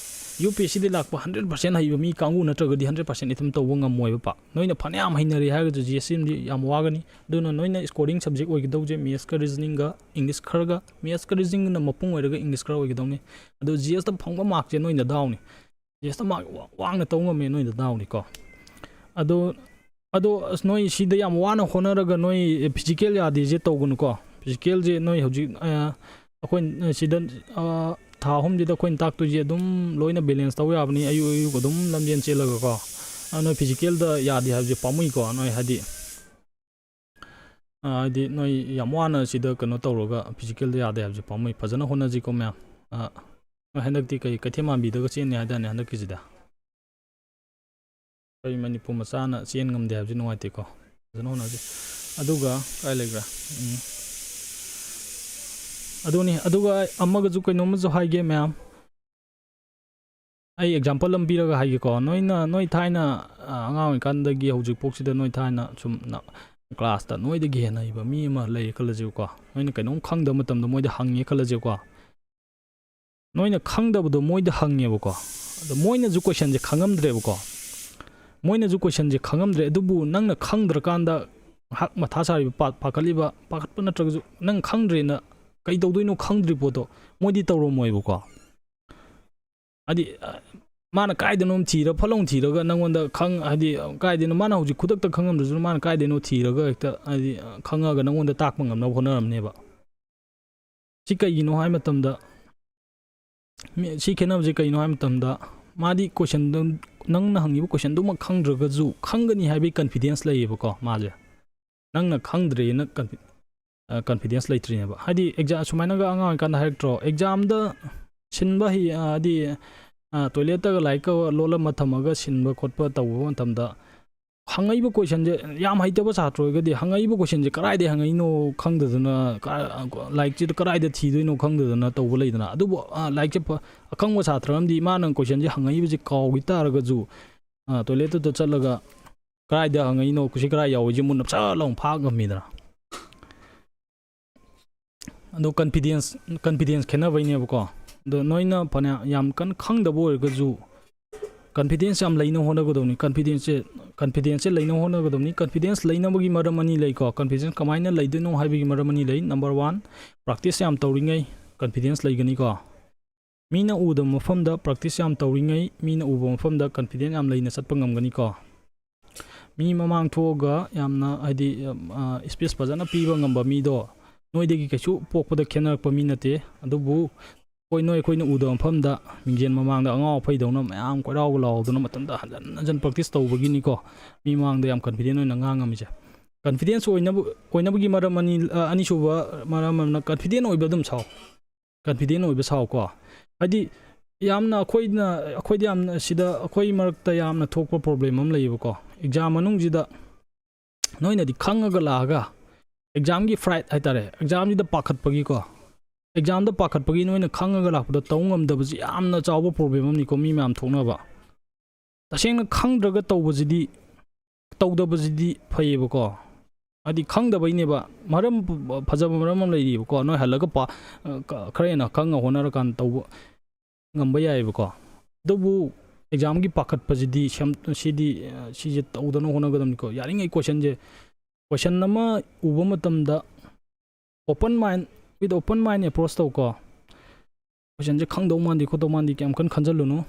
Speaker 1: UPSCꯗꯤ ꯂꯥꯛꯄ 100% ꯍꯩꯕ ꯃꯤ ꯀꯥꯡꯕꯨ ꯅꯠꯇ꯭ꯔꯒꯗꯤ 100% ꯑꯗꯨꯝ ꯇꯧꯕ ꯉꯝꯃꯣꯏꯕ ꯄꯥꯛ ꯅꯣꯏꯅ ꯐꯅꯌꯥꯝ ꯍꯩꯅꯔꯦ ꯍꯥꯏꯔꯒꯁꯨ GSMꯗꯤ ꯌꯥꯝ ꯋꯥꯒꯅꯤ ꯑꯗꯨꯅ ꯅꯣꯏꯅ ꯁ꯭ꯀꯣꯔꯤꯡ ꯁꯕꯖꯦꯛ ꯑꯣꯏꯒꯗꯧꯁꯦ ꯃꯦꯠꯁꯀ ꯔꯤꯖꯅꯤꯡꯒ ꯏꯪꯂꯤꯁ ꯈꯔꯒ ꯃꯦꯠꯁꯀ ꯔꯤꯖꯅꯤꯡꯒꯅ ꯃꯄꯨꯡ ꯑꯣꯏꯔꯒ ꯏꯪꯂꯤꯁ ꯈꯔ ꯑꯣꯏꯒꯗꯧꯅꯤ ꯑꯗꯣ GSꯇ ꯐꯪꯕ ꯃꯥꯔꯛꯁꯦ ꯅꯣꯏꯅ ꯗꯥꯎꯅꯤ GSꯇ ꯃꯥꯔꯛ ꯋꯥꯡꯅ ꯇꯧ ꯉꯝꯃꯦ ꯅꯣꯏꯅ ꯗꯥꯎꯅꯤꯀꯣ ꯑꯗꯣ ꯅꯣꯏ ꯁꯤꯗ ꯌꯥꯝ ꯋꯥꯅ ꯍꯣꯠꯅꯔꯒ ꯅꯣꯏ ꯐꯤꯖꯤꯀꯦꯜ ꯌꯥꯗꯦꯁꯦ ꯇꯧꯒꯅꯨꯀꯣ ꯐꯤꯖꯤꯀꯦꯜꯁꯦ ꯅꯣꯏ ꯍꯧꯖꯤꯛ ꯑꯩꯈꯣꯏ ꯁꯤꯗ ꯊꯥ 3ꯁꯤꯗ ꯑꯩꯈꯣꯏꯅ ꯇꯥꯛꯇꯣꯏꯁꯦ ꯑꯗꯨꯝ ꯂꯣꯏꯅ ꯕꯦꯂꯦꯟꯁ ꯇꯧ ꯌꯥꯕꯅꯤ ꯑꯌꯨꯛ ꯑꯗꯨꯝ ꯂꯝꯖꯦꯟ ꯆꯦꯜꯂꯒꯀꯣ ꯅꯣꯏ ꯐꯤꯖꯤꯀꯦꯜꯗ ꯌꯥꯗꯦ ꯍꯥꯏꯕꯁꯦ ꯄꯥꯝꯃꯨꯏꯀꯣ ꯅꯣꯏ ꯍꯥꯏꯗꯤ ꯅꯣꯏ ꯌꯥꯝ ꯋꯥꯅ ꯁꯤꯗ ꯀꯩꯅꯣ ꯇꯧꯔꯒ ꯐꯤꯖꯤꯀꯦꯜꯗ ꯌꯥꯗꯦ ꯍꯥꯏꯕꯁꯦ ꯄꯥꯝꯃꯨꯏ ꯐꯖꯅ ꯍꯣꯠꯅꯁꯤꯀꯣ ꯃꯌꯥꯝ ꯍꯟꯗꯛꯇꯤ ꯀꯩꯊꯦꯜ ꯃꯥꯟꯕꯤꯗꯒ ꯆꯦꯟꯅꯤ ꯍꯥꯏꯗꯥꯏꯅꯦ ꯍꯟꯗꯛꯀꯤꯁꯤꯗ ꯑꯩꯈꯣꯏ ꯃꯅꯤꯄꯨꯔ ꯃꯆꯥꯅ ꯆꯦꯟ ꯉꯝꯗꯦ ꯍꯥꯏꯕꯁꯤ ꯅꯨꯡꯉꯥꯏꯇꯦꯀꯣ ꯐꯖꯅ ꯍꯣꯠꯅꯁꯤ ꯑꯗꯨꯒ ꯀꯥꯏ ꯂꯩꯈ꯭ꯔꯦ ꯑꯗꯨꯅꯤ ꯑꯗꯨꯒ ꯑꯃꯒꯁꯨ ꯀꯩꯅꯣꯝꯃꯁꯨ ꯍꯥꯏꯒꯦ ꯃꯌꯥꯝ ꯑꯩ ꯑꯦꯛꯖꯥꯝꯄꯜ ꯑꯃ ꯄꯤꯔꯒ ꯍꯥꯏꯒꯦꯀꯣ ꯅꯣꯏ ꯊꯥꯏꯅ ꯑꯉꯥꯡ ꯑꯣꯏꯔꯤꯀꯥꯟꯗꯒꯤ ꯍꯧꯖꯤꯛꯐꯥꯎꯁꯤꯗ ꯅꯣꯏ ꯊꯥꯏꯅ ꯁꯨꯝ ꯀ꯭ꯂꯥꯁꯇ ꯅꯣꯏꯗꯒꯤ ꯍꯦꯟꯅ ꯍꯩꯕ ꯃꯤ ꯑꯃ ꯂꯩꯔꯦ ꯈꯜꯂꯁꯦꯕꯀꯣ ꯅꯣꯏꯅ ꯀꯩꯅꯣꯝ ꯈꯪꯗꯕ ꯃꯇꯝꯗ ꯃꯣꯏꯗ ꯍꯪꯉꯦ ꯈꯜꯂꯁꯦꯕꯀꯣ ꯅꯣꯏꯅ ꯈꯪꯗꯕꯗꯣ ꯃꯣꯏꯗ ꯍꯪꯉꯦꯕꯀꯣ ꯑꯗꯣ ꯃꯣꯏꯅꯁꯨ ꯀꯣꯏꯁꯟꯁꯦ ꯈꯪꯉꯝꯗ꯭ꯔꯦꯕꯀꯣ ꯑꯗꯨꯕꯨ ꯅꯪꯅ ꯈꯪꯗ꯭ꯔꯀꯥꯟꯗ ꯉꯥꯏꯍꯥꯛ ꯃꯊꯥ ꯁꯥꯔꯤꯕ ꯄꯥꯈꯠꯄ ꯅꯠꯇ꯭ꯔꯒꯁꯨ ꯅꯪ ꯈꯪꯗ꯭ꯔꯦꯅ ꯀꯩ ꯇꯧꯗꯣꯏꯅꯣ ꯈꯪꯗ꯭ꯔꯤ ꯄꯣꯠꯇꯣ ꯃꯣꯏꯗꯤ ꯇꯧꯔꯝꯃꯣꯏꯕꯀꯣ ꯍꯥꯏꯗꯤ ꯃꯥꯅ ꯀꯥꯏꯗꯅꯣꯝ ꯐꯠꯂꯥꯎ ꯊꯤꯔꯒ ꯅꯪꯉꯣꯟꯗ ꯍꯥꯏꯗꯤ ꯀꯥꯏꯗꯅꯣ ꯃꯥꯅ ꯍꯧꯖꯤꯛ ꯈꯨꯗꯛꯇ ꯈꯪꯉꯝꯗ꯭ꯔꯁꯨ ꯃꯥꯅ ꯀꯥꯏꯗꯅꯣ ꯊꯤꯔꯒ ꯍꯦꯛꯇ ꯍꯥꯏꯗꯤ ꯈꯪꯉꯒ ꯅꯪꯉꯣꯟꯗ ꯇꯥꯛꯄ ꯉꯝꯅꯕ ꯍꯣꯠꯅꯔꯝꯅꯦꯕ ꯁꯤ ꯀꯩꯒꯤꯅꯣ ꯍꯥꯏ ꯃꯇꯝꯗ ꯁꯤ ꯈꯦꯠꯅꯕꯁꯦ ꯀꯩꯅꯣ ꯍꯥꯏ ꯃꯇꯝꯗ ꯃꯥꯗꯤ ꯀꯣꯏꯁꯟꯗꯣ ꯅꯪꯅ ꯍꯪꯉꯤꯕ ꯀꯣꯏꯁꯟꯗꯨꯃꯛ ꯈꯪꯗ꯭ꯔꯒꯁꯨ ꯈꯪꯒꯅꯤ ꯍꯥꯏꯕꯒꯤ ꯀꯟꯐꯤꯗꯦꯟꯁ ꯂꯩꯌꯦꯕꯀꯣ ꯃꯥꯁꯦ ꯅꯪꯅ ꯈꯪꯗ꯭ꯔꯦꯅ ꯀꯟꯐꯤꯗꯦꯟꯁ ꯂꯩꯇ꯭ꯔꯤꯅꯦꯕ ꯍꯥꯏꯗꯤ ꯑꯦꯛꯖꯥꯝ ꯁꯨꯃꯥꯏꯅꯒ ꯑꯉꯥꯡ ꯑꯣꯏꯔꯤꯀꯥꯟꯗ ꯍꯥꯏꯔꯛꯇ꯭ꯔꯣ ꯑꯦꯛꯖꯥꯝꯗ ꯁꯤꯟꯕ ꯍꯥꯏꯗꯤ ꯇꯣꯏꯂꯦꯠꯇꯒ ꯂꯥꯏꯔꯤꯛꯀ ꯂꯣꯜꯂꯝꯃ ꯊꯝꯃꯒ ꯁꯤꯟꯕ ꯈꯣꯠꯄ ꯇꯧꯕ ꯃꯇꯝꯗ ꯍꯪꯉꯛꯏꯕ ꯀꯣꯏꯁꯟꯁꯦ ꯌꯥꯝ ꯍꯩꯇꯕ ꯁꯥꯇ꯭ꯔ ꯑꯣꯏꯔꯒꯗꯤ ꯍꯪꯉꯛꯏꯕ ꯀꯣꯏꯁꯟꯁꯦ ꯀꯗꯥꯏꯗꯩ ꯍꯪꯉꯛꯏꯅꯣ ꯈꯪꯗꯗꯅ ꯂꯥꯏꯔꯤꯛꯁꯤꯗ ꯀꯗꯥꯏꯗ ꯊꯤꯗꯣꯏꯅꯣ ꯈꯪꯗꯗꯅ ꯇꯧꯕ ꯂꯩꯗꯅ ꯑꯗꯨꯕꯨ ꯂꯥꯏꯔꯤꯛꯁꯦ ꯑꯈꯪꯕ ꯁꯥꯇ꯭ꯔ ꯑꯃꯗꯤ ꯃꯥꯅ ꯀꯣꯏꯁꯟꯁꯦ ꯍꯪꯉꯛꯏꯕꯁꯦ ꯀꯥꯎꯈꯤ ꯇꯥꯔꯒꯁꯨ ꯇꯣꯏꯂꯦꯠꯇꯨꯗ ꯆꯠꯂꯒ ꯀꯗꯥꯏꯗ ꯍꯪꯉꯛꯏꯅꯣ ꯀꯨꯁꯤ ꯀꯗꯥꯏ ꯌꯥꯎꯋꯤꯁꯦ ꯃꯨꯟꯅ ꯆꯠ ꯂꯥꯎꯅ ꯐꯥ ꯉꯝꯃꯤꯗꯅ ꯑꯗꯣ ꯀꯟꯐꯤꯗꯦꯟꯁ ꯈꯦꯠꯅꯕꯩꯅꯦꯕꯀꯣ ꯑꯗꯣ ꯅꯣꯏꯅ ꯐꯅ ꯌꯥꯝ ꯀꯟꯅ ꯈꯪꯗꯕ ꯑꯣꯏꯔꯒꯁꯨ ꯀꯟꯐꯤꯗꯦꯟꯁ ꯌꯥꯝ ꯂꯩꯅꯕ ꯍꯣꯠꯅꯒꯗꯧꯅꯤ ꯀꯟꯐꯤꯗꯦꯟꯁꯁꯦ ꯂꯩꯅꯕ ꯍꯣꯠꯅꯒꯗꯧꯅꯤ ꯀꯟꯐꯤꯗꯦꯟꯁ ꯂꯩꯅꯕꯒꯤ ꯃꯔꯝ ꯑꯅꯤ ꯂꯩꯀꯣ ꯀꯟꯐꯤꯗꯦꯟꯁ ꯀꯃꯥꯏꯅ ꯂꯩꯗꯣꯏꯅꯣ ꯍꯥꯏꯕꯒꯤ ꯃꯔꯝ ꯑꯅꯤ ꯂꯩ ꯅꯝꯕꯔ 1 ꯄ꯭ꯔꯥꯛꯇꯤꯁ ꯌꯥꯝ ꯇꯧꯔꯤꯉꯩ ꯀꯟꯐꯤꯗꯦꯟꯁ ꯂꯩꯒꯅꯤꯀꯣ ꯃꯤꯅ ꯎꯗꯕ ꯃꯐꯝꯗ ꯄ꯭ꯔꯥꯛꯇꯤꯁ ꯌꯥꯝ ꯇꯧꯔꯤꯉꯩ ꯃꯤꯅ ꯎꯕ ꯃꯐꯝꯗ ꯀꯟꯐꯤꯗꯦꯟꯁ ꯌꯥꯝ ꯂꯩꯅ ꯆꯠꯄ ꯉꯝꯒꯅꯤꯀꯣ ꯃꯤ ꯃꯃꯥꯡ ꯊꯣꯛꯑꯒ ꯌꯥꯝꯅ ꯍꯥꯏꯗꯤ ꯁ꯭ꯄꯤꯆ ꯐꯖꯅ ꯄꯤꯕ ꯉꯝꯕ ꯃꯤꯗꯣ ꯅꯣꯏꯗꯒꯤ ꯀꯩꯁꯨ ꯄꯣꯛꯄꯗ ꯈꯦꯠꯅꯔꯛꯄ ꯃꯤ ꯅꯠꯇꯦ ꯑꯗꯨꯕꯨ ꯑꯩꯈꯣꯏꯅ ꯎꯗꯕ ꯃꯐꯝꯗ ꯃꯤꯡꯖꯦꯜ ꯃꯃꯥꯡꯗ ꯑꯉꯥꯎ ꯑꯐꯩꯗꯧꯅ ꯃꯌꯥꯝ ꯀꯣꯏꯔꯥꯎꯒ ꯂꯥꯎꯗꯨꯅ ꯃꯇꯝꯗ ꯍꯟꯖꯟ ꯍꯟꯖꯟ ꯄ꯭ꯔꯥꯛꯇꯤꯁ ꯇꯧꯕꯒꯤꯅꯤꯀꯣ ꯃꯤ ꯃꯃꯥꯡꯗ ꯌꯥꯝ ꯀꯟꯐꯤꯗꯦꯟ ꯑꯣꯏꯅ ꯉꯥꯡꯉꯝꯃꯤꯁꯦ ꯀꯟꯐꯤꯗꯦꯟꯁ ꯑꯣꯏꯅꯕꯒꯤ ꯃꯔꯝ ꯑꯅꯤꯁꯨꯕ ꯃꯔꯝ ꯑꯃꯅ ꯀꯟꯐꯤꯗꯦꯟ ꯑꯣꯏꯕ ꯑꯗꯨꯝ ꯁꯥꯎ ꯀꯟꯐꯤꯗꯦꯟ ꯑꯣꯏꯕ ꯁꯥꯎꯀꯣ ꯍꯥꯏꯗꯤ ꯌꯥꯝꯅ ꯑꯩꯈꯣꯏꯗ ꯌꯥꯝꯅ ꯁꯤꯗ ꯑꯩꯈꯣꯏ ꯃꯔꯛꯇ ꯌꯥꯝꯅ ꯊꯣꯛꯄ ꯄ꯭ꯔꯣꯕ꯭ꯂꯦꯝ ꯑꯃ ꯂꯩꯌꯦꯕꯀꯣ ꯑꯦꯛꯖꯥꯝ ꯃꯅꯨꯡꯁꯤꯗ ꯅꯣꯏꯅꯗꯤ ꯈꯪꯉꯒ ꯂꯥꯛꯑꯒ ꯑꯦꯛꯖꯥꯝꯒꯤ ꯐ꯭ꯔꯥꯏꯠ ꯍꯥꯏꯇꯥꯔꯦ ꯑꯦꯛꯖꯥꯝꯁꯤꯗ ꯄꯥꯈꯠꯄꯒꯤꯀꯣ ꯑꯦꯛꯖꯥꯝꯗ ꯄꯥꯈꯠꯄꯒꯤ ꯅꯣꯏꯅ ꯈꯪꯉꯒ ꯂꯥꯛꯄꯗ ꯇꯧ ꯉꯝꯗꯕꯁꯤ ꯌꯥꯝꯅ ꯆꯥꯎꯕ ꯄ꯭ꯔꯣꯕ꯭ꯂꯦꯝ ꯑꯃꯅꯤꯀꯣ ꯃꯤ ꯃꯌꯥꯝ ꯊꯣꯛꯅꯕ ꯇꯁꯦꯡꯅ ꯈꯪꯗ꯭ꯔꯒ ꯇꯧꯗꯕꯁꯤꯗꯤ ꯐꯩꯌꯦꯕꯀꯣ ꯍꯥꯏꯗꯤ ꯈꯪꯗꯕꯩꯅꯦꯕ ꯃꯔꯝ ꯐꯖꯕ ꯃꯔꯝ ꯑꯃ ꯂꯩꯔꯤꯕꯀꯣ ꯅꯣꯏ ꯍꯜꯂꯒ ꯈꯔ ꯍꯦꯟꯅ ꯈꯪꯉ ꯍꯣꯠꯅꯔꯀꯥꯟꯗ ꯇꯧꯕ ꯉꯝꯕ ꯌꯥꯏꯑꯕꯀꯣ ꯑꯗꯨꯕꯨ ꯑꯦꯛꯖꯥꯝꯒꯤ ꯄꯥꯈꯠꯄꯁꯤꯗꯤ ꯁꯤꯁꯦ ꯇꯧꯗꯅ ꯍꯣꯠꯅꯒꯗꯕꯅꯤꯀꯣ ꯌꯥꯔꯤꯉꯩ ꯀꯣꯏꯁꯟ ꯑꯃ ꯎꯕ ꯃꯇꯝꯗ ꯋꯤꯠ ꯑꯣꯄꯟ ꯃꯥꯏꯟ ꯑꯦꯄ꯭ꯔꯣꯆ ꯇꯧꯀꯣ ꯀꯣꯏꯁꯟꯁꯦ ꯈꯪꯗꯧ ꯃꯥꯟꯗꯦ ꯈꯣꯠꯇꯧ ꯃꯥꯟꯗꯦ ꯀꯌꯥꯝ ꯀꯟꯅ ꯈꯟꯖꯜꯂꯨꯅꯨ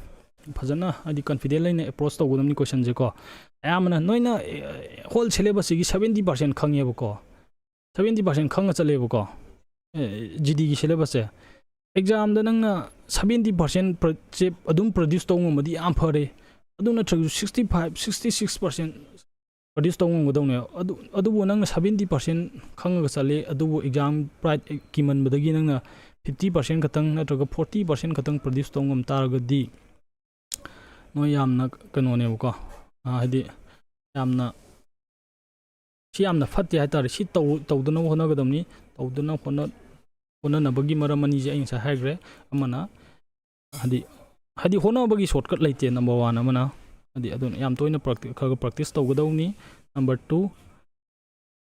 Speaker 1: ꯐꯖꯅ ꯍꯥꯏꯗꯤ ꯀꯟꯐꯤꯗꯦꯟ ꯂꯩꯅ ꯑꯦꯄ꯭ꯔꯣꯆ ꯇꯧꯒꯗꯕꯅꯤ ꯀꯣꯏꯁꯟꯁꯦꯀꯣ ꯑꯌꯥꯝꯕꯅ ꯅꯣꯏꯅ ꯍꯣꯜ ꯁꯤꯂꯦꯕꯁꯁꯤꯒꯤ 70% ꯈꯪꯉꯦꯕꯀꯣ 70% ꯈꯪꯉ ꯆꯠꯂꯦꯕꯀꯣ GDꯒꯤ ꯁꯤꯂꯦꯕꯁꯁꯦ ꯑꯦꯛꯖꯥꯝꯗ ꯅꯪꯅ 70% ꯑꯗꯨꯝ ꯄ꯭ꯔꯣꯗ꯭ꯌꯨꯁ ꯇꯧ ꯉꯝꯃꯗꯤ ꯌꯥꯝꯐꯔꯦ ꯑꯗꯨ ꯅꯠꯇ꯭ꯔꯒꯁꯨ 65-66% ꯄ꯭ꯔꯣꯗ꯭ꯌꯨꯁ ꯇꯧ ꯉꯝꯒꯗꯧꯅꯦꯕ ꯑꯗꯨꯕꯨ ꯅꯪꯅ 70% ꯈꯪꯉꯒ ꯆꯠꯂꯦ ꯑꯗꯨꯕꯨ ꯑꯦꯛꯖꯥꯝ ꯄ꯭ꯔꯥꯏꯠ ꯀꯤꯃꯟꯕꯗꯒꯤ ꯅꯪꯅ 50% ꯈꯛꯇꯪ ꯅꯠꯇ꯭ꯔꯒ 40% ꯈꯛꯇꯪ ꯄ꯭ꯔꯣꯗ꯭ꯌꯨꯁ ꯇꯧ ꯉꯝ ꯇꯥꯔꯒꯗꯤ ꯅꯣꯏ ꯌꯥꯝꯅ ꯀꯩꯅꯣꯅꯦꯕꯀꯣ ꯍꯥꯏꯗꯤ ꯁꯤ ꯌꯥꯝꯅ ꯐꯠꯇꯦ ꯍꯥꯏꯇꯥꯔꯦ ꯁꯤ ꯇꯧꯗꯅꯕ ꯍꯣꯠꯅꯒꯗꯕꯅꯤ ꯍꯣꯠꯅꯅꯕꯒꯤ ꯃꯔꯝ ꯑꯅꯤꯁꯦ ꯑꯩ ꯉꯁꯥꯏ ꯍꯥꯏꯈ꯭ꯔꯦ ꯑꯃꯅ ꯍꯥꯏꯗꯤ ꯍꯣꯠꯅꯕꯒꯤ ꯁꯣꯔꯠꯀꯠ ꯂꯩꯇꯦ ꯅꯝꯕꯔ 1 ꯑꯃꯅ ꯍꯥꯏꯗꯤ ꯑꯗꯨꯅ ꯌꯥꯝ ꯇꯣꯏꯅ ꯈꯔ ꯄ꯭ꯔꯥꯛꯇꯤꯁ ꯇꯧꯒꯗꯧꯅꯤ ꯅꯝꯕꯔ 2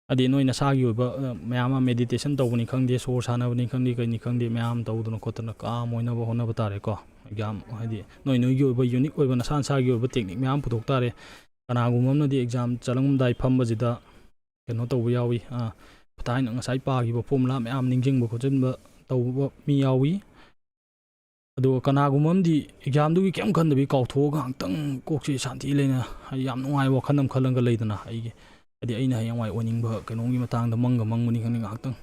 Speaker 1: ꯍꯥꯏꯗꯤ ꯅꯣꯏ ꯅꯁꯥꯒꯤ ꯑꯣꯏꯕ ꯃꯌꯥꯝ ꯑꯃ ꯃꯦꯗꯤꯇꯦꯁꯟ ꯇꯧꯕꯅꯤ ꯈꯪꯗꯦ ꯁꯣꯔ ꯁꯥꯟꯅꯕꯅꯤ ꯈꯪꯗꯦ ꯀꯩꯅꯤ ꯈꯪꯗꯦ ꯃꯌꯥꯝ ꯇꯧꯗꯅ ꯈꯣꯠꯇꯅ ꯀꯥꯝ ꯑꯣꯏꯅꯕ ꯍꯣꯠꯅꯕ ꯇꯥꯔꯦꯀꯣ ꯑꯦꯛꯖꯥꯝ ꯍꯥꯏꯗꯤ ꯅꯣꯏꯒꯤ ꯑꯣꯏꯕ ꯌꯨꯅꯤꯛ ꯑꯣꯏꯕ ꯅꯁꯥꯒꯤ ꯑꯣꯏꯕ ꯇꯦꯛꯅꯤꯛ ꯃꯌꯥꯝ ꯄꯨꯊꯣꯛ ꯇꯥꯔꯦ ꯀꯅꯥꯒꯨꯝꯕ ꯑꯃꯅꯗꯤ ꯑꯦꯛꯖꯥꯝ ꯆꯠꯂꯝꯗꯥꯏ ꯐꯝꯕꯁꯤꯗ ꯀꯩꯅꯣ ꯇꯧꯕ ꯌꯥꯎꯏ ꯊꯥꯏꯅ ꯉꯁꯥꯏ ꯄꯥꯈꯤꯕ ꯐꯣꯔꯃꯨꯂꯥ ꯃꯌꯥꯝ ꯅꯤꯡꯁꯤꯡꯕ ꯈꯣꯠꯆꯤꯟꯕ ꯇꯧꯕ ꯃꯤ ꯌꯥꯎꯏ ꯑꯗꯨꯒ ꯀꯅꯥꯒꯨꯝꯕ ꯑꯃꯗꯤ ꯑꯦꯛꯖꯥꯝꯗꯨꯒꯤ ꯀꯩꯝ ꯈꯟꯗꯕꯤ ꯀꯥꯎꯊꯣꯛꯑꯒ ꯉꯥꯏꯍꯥꯛꯇꯪ ꯀꯣꯛꯁꯦ ꯁꯥꯟꯇꯤ ꯂꯩꯅ ꯍꯥꯏꯗꯤ ꯌꯥꯝ ꯅꯨꯡꯉꯥꯏꯕ ꯋꯥꯈꯜ ꯑꯃ ꯈꯜꯂꯒ ꯂꯩꯗꯅ ꯍꯥꯏꯗꯤ ꯑꯩꯅ ꯍꯌꯦꯡꯋꯥꯏ ꯑꯣꯏꯅꯤꯡꯕ ꯀꯩꯅꯣꯒꯤ ꯃꯇꯥꯡꯗ ꯃꯪꯕꯅꯤ ꯈꯪꯗꯦ ꯉꯥꯏꯍꯥꯛꯇꯪ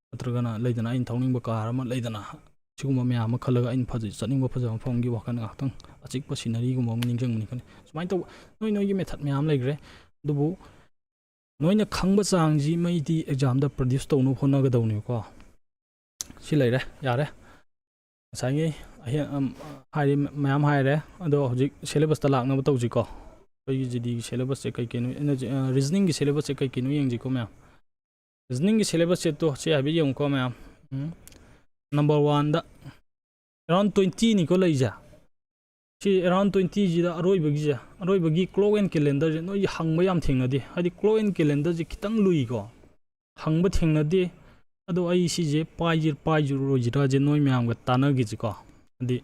Speaker 1: ꯅꯠꯇ꯭ꯔꯒꯅ ꯂꯩꯗꯅ ꯑꯩꯅ ꯊꯧꯅꯤꯡꯕ ꯀꯥꯔ ꯑꯃ ꯂꯩꯗꯅ ꯁꯤꯒꯨꯝꯕ ꯃꯌꯥꯝ ꯑꯃ ꯈꯜꯂꯒ ꯑꯩꯅ ꯆꯠꯅꯤꯡꯕ ꯐꯖꯕ ꯃꯐꯝꯒꯤ ꯋꯥꯈꯜ ꯉꯥꯏꯍꯥꯛꯇꯪ ꯑꯆꯤꯛꯄ ꯁꯤꯅꯔꯤꯒꯨꯝꯕ ꯑꯃ ꯅꯤꯡꯁꯤꯡꯕꯅꯤ ꯈꯪꯗꯦ ꯁꯨꯃꯥꯏꯅ ꯇꯧꯕ ꯅꯣꯏꯒꯤ ꯃꯦꯊꯠ ꯃꯌꯥꯝ ꯂꯩꯈ꯭ꯔꯦ ꯑꯗꯨꯕꯨ ꯅꯣꯏꯅ ꯈꯪꯕ ꯆꯥꯡꯁꯤ ꯃꯩꯗꯤ ꯑꯦꯛꯖꯥꯝꯗ ꯄ꯭ꯔꯣꯗ꯭ꯌꯨꯁ ꯇꯧꯅꯕ ꯍꯣꯠꯅꯒꯗꯧꯅꯤꯀꯣ ꯁꯤ ꯂꯩꯔꯦ ꯌꯥꯔꯦ ꯉꯁꯥꯏꯒꯤ ꯍꯥꯏꯗꯤ ꯃꯌꯥꯝ ꯍꯥꯏꯔꯦ ꯑꯗꯣ ꯍꯧꯖꯤꯛ ꯁꯤꯂꯦꯕꯁꯇ ꯂꯥꯛꯅꯕ ꯇꯧꯁꯤꯀꯣ ꯑꯩꯈꯣꯏꯒꯤ GDꯒꯤ ꯁꯤꯂꯦꯕꯁꯁꯦ ꯀꯩꯀꯩꯅꯣ ꯔꯤꯖꯅꯤꯡꯒꯤ ꯁꯤꯂꯦꯕꯁꯁꯦ ꯀꯩꯀꯩꯅꯣ ꯌꯦꯡꯁꯤꯀꯣ ꯃꯌꯥꯝ ꯔꯤꯖꯅꯤꯡꯒꯤ ꯁꯤꯂꯦꯕꯁ ꯁꯦꯠꯇꯣ ꯁꯤ ꯍꯥꯏꯐꯦꯠ ꯌꯦꯡꯉꯨꯀꯣ ꯃꯌꯥꯝ ꯅꯝꯕꯔ 1ꯗ ꯑꯦꯔꯥꯎꯟ 20ꯅꯤꯀꯣ ꯂꯩꯁꯦ ꯁꯤ ꯑꯦꯔꯥꯎꯟ 20ꯁꯤꯗ ꯑꯔꯣꯏꯕꯒꯤ ꯀ꯭ꯂꯣꯛ ꯑꯦꯟ ꯀꯦꯂꯦꯟꯗꯔꯁꯦ ꯅꯣꯏ ꯍꯪꯕ ꯌꯥꯝ ꯊꯦꯡꯅꯗꯦ ꯍꯥꯏꯗꯤ ꯀ꯭ꯂꯣꯛ ꯑꯦꯟ ꯀꯦꯂꯦꯟꯗꯔꯁꯦ ꯈꯤꯇꯪ ꯂꯨꯏꯀꯣ ꯍꯪꯕ ꯊꯦꯡꯅꯗꯦ ꯑꯗꯣ ꯑꯩ ꯁꯤꯁꯦ ꯄꯥꯏꯖꯔꯣꯏꯁꯤꯔꯥꯁꯦ ꯅꯣꯏ ꯃꯌꯥꯝꯒ ꯇꯥꯟꯅꯈꯤꯁꯤꯀꯣ ꯍꯥꯏꯗꯤ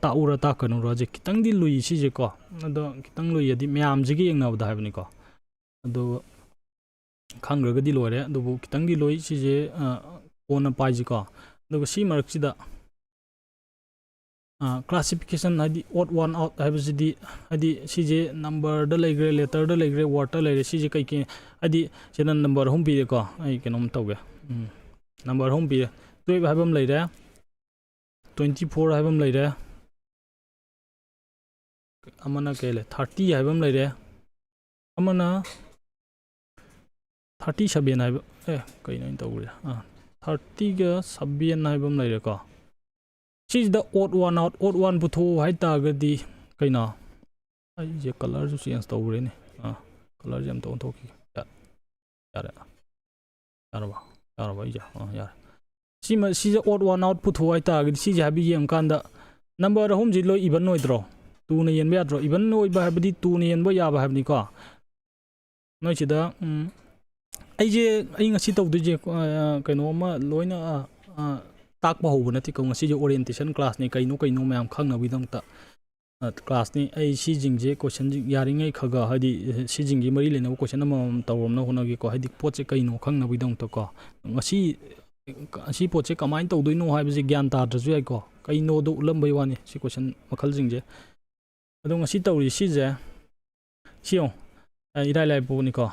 Speaker 1: ꯇꯥꯛꯎꯔ ꯇꯥꯛꯀꯅꯨꯔꯁꯦ ꯈꯤꯇꯪꯗꯤ ꯂꯨꯏ ꯁꯤꯁꯦꯀꯣ ꯑꯗꯣ ꯈꯤꯇꯪ ꯂꯨꯏꯗꯤ ꯃꯌꯥꯝꯁꯤꯒ ꯌꯦꯡꯅꯕꯗ ꯍꯥꯏꯕꯅꯤꯀோ ꯑꯗꯣ ꯈꯪꯈ꯭ꯔꯒꯗꯤ ꯂꯣꯏꯔꯦ ꯑꯗꯨꯕꯨ ꯈꯤꯇꯪꯗꯤ ꯂꯨꯏ ꯁꯤꯁꯦ ꯀꯣꯟꯅ ꯄꯥꯏꯁꯤꯀꯣ ꯑꯗꯨꯒ ꯁꯤ ꯃꯔꯛꯁꯤꯗ ꯀ꯭ꯂꯥꯁꯤꯐꯤꯀꯦꯁꯟ ꯍꯥꯏꯗꯤ ꯑꯣꯠ ꯋꯥꯟ ꯑꯥꯎꯠ ꯍꯥꯏꯕꯁꯤꯗꯤ ꯍꯥꯏꯗꯤ ꯁꯤꯁꯦ ꯅꯝꯕꯔꯗ ꯂꯩꯈ꯭ꯔꯦ ꯂꯦꯇꯔꯗ ꯂꯩꯈ꯭ꯔꯦ ꯋꯥꯔꯗꯇ ꯂꯩꯔꯦ ꯁꯤꯁꯦ ꯀꯩꯀꯩ ꯍꯥꯏꯗꯤ ꯁꯤꯗ ꯅꯝꯕꯔ 3 ꯄꯤꯔꯦꯀꯣ ꯑꯩ ꯀꯩꯅꯣꯝ ꯇꯧꯒꯦ ꯅꯝꯕꯔ 3 ꯄꯤꯔꯦ 12 हाइबम लेरे 24 हाइबम लेरे अमना केले 30 हाइबम लेरे अमना 37 हाइब ए कई नहीं तौरे 30 गा 7 हाइबम लेरे को सिदा odd one out odd one पुथो हाइ तागदी कइना आई जे कलर जो चेंज तौरे ने कलर जम तो थोकी यार यारबा इजा यार सिजे odd one out पुथो हाइ तागदी सिजे हाबि यम कांदा नंबर होम जिलो इवन नोइद्रो 2 ने यन बेद्रो इवन नोइ बा हाबि 2 ने यन बो याबा हाबि को नोइ सिदा आई जे आई ngasi तौदुजे कइनो मा लोइना ताकबा होबो नति को ngasi जे ओरिएंटेशन क्लास ने कइनो कइनो मयाम खंगनबिदंता क्लास ने आई सी जिंगजे क्वेश्चन यारिङै खगा हादि सी जिंगि मरि लेनो क्वेश्चन म तौरमना होनगे को हादि पोचे कइनो खंगनबिदंता को ngasi asi पोचे कमाइन तौदुइनो हाइबजे ज्ञान ताद्रजु याइ को कइनो दो उलमबै वानि सी क्वेश्चन मखल जिंगजे अदो ngasi तौरि सिजे सियो इराइ लाइ पोनि को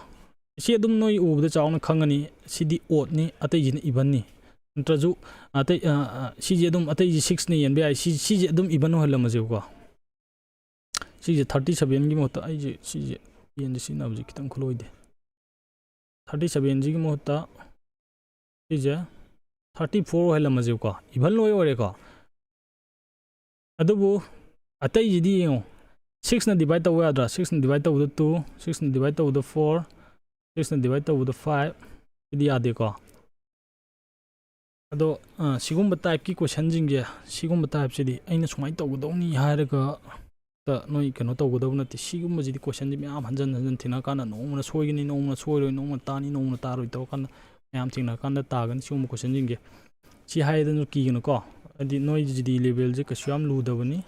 Speaker 1: सी अदुम नोइ उबदे चाउन खंगनी सिदि ओड नि अतै जिन इवन नि नत्रजु अतै सिजे अदुम अतै 6 नि यन बे आई सिजे अदुम इवन होलमजे को सिजे 37 gi मोता आई जे सिजे यन जि नबजे कितम खलोइदे 37 gi मोता सिजे 34 होलमजे को इवन लोय ओरे को अदुबु अतै जिदि यो 6 na divide तव याद्रा 6 na divide तव 2 6 na divide तव 4 6 na divide तव 5 इदि यादे को अदो सिगुम टाइप की क्वेश्चन जिंगे सिगुम टाइप सिदि अइना सुमाइ तवगदौनी हायरगा त नोइ कनो तवगदौ नति सिगुम जिदि क्वेश्चन जि म्याम हंजन हंजन थिना काना नोमना सोइगनि नोमना सोइरोइ नोमना तानि नोमना तारोइ तव काना म्याम थिना काना तागन सिगुम क्वेश्चन जिंगे सि हायदन किगनो को अदि नोइ जिदि लेवल जे कस्याम लुदबनि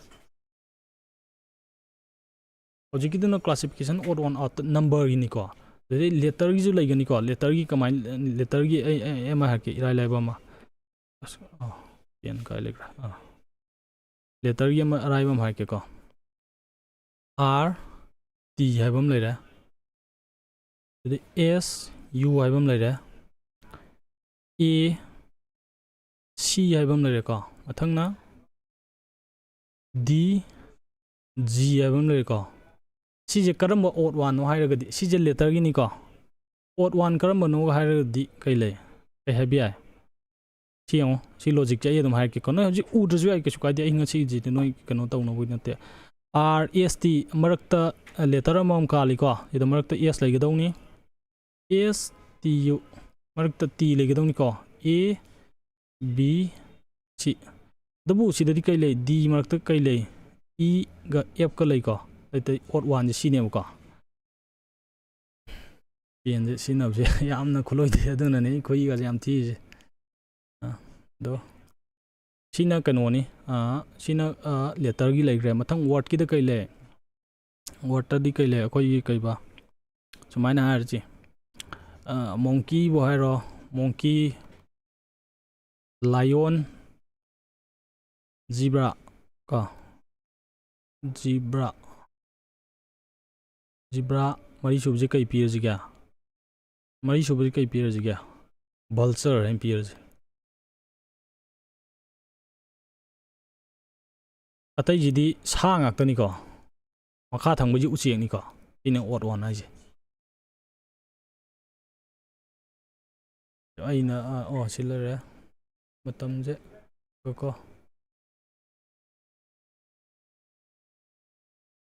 Speaker 1: हजिकिदुना classification odd one out number गिनी को दे लेटर गी जु लैगनि को लेटर गी कमाइन लेटर गी एम हाके इराइ लाइबा मा पेन काय लेग्रा लेटर गी मा अराइबा मा हाके को आर टी हाइबम लेरा दे एस यू हाइबम लेरा ए सी हाइबम लेरा को मथंगना डी जी हाइबम लेरा को सिजे करम ओड वन नो हाइरगदि सिजे लेटर गिनी को ओड वन करम नो हाइरगदि कैले कै हाबि आइ सियो सि लॉजिक चाहिँ एकदम हाइर के को न हजि उद्रजु आइ केसु कादि इंग सि जि नोइ कनो तौनो बुइ नते आर एस टी मरक्ता लेटर मम काली को इद मरक्ता एस लैगदौनी एस टी यू मरक्ता टी लैगदौनी को ए बी सी दबु सिददि कैले डी मरक्ता कैले ई ग एफ का लै को ओड वन सिने को पेन जे सिनबजे यामना खुलोइदे अदुनने खोइ गा याम थीजे दो सिना कनोनी सिना लेटर गी लैग्रे मथंग वर्ड की द कैले वर्ड दी कैले अखोइ कैबा सुमाइना हारची मोंकी बो हाइरो मोंकी लायन जीब्रा का जीब्रा जीब्रा मरी सुबजे कई पिरज गया मरी सुबजे कई पिरज गया बल्चर है पिरज अतै जिदि सा ngakतनि को मखा थंगबजि उचेकनि को इने ओड वन हाइजे अइना ओ सिलरे मतमजे को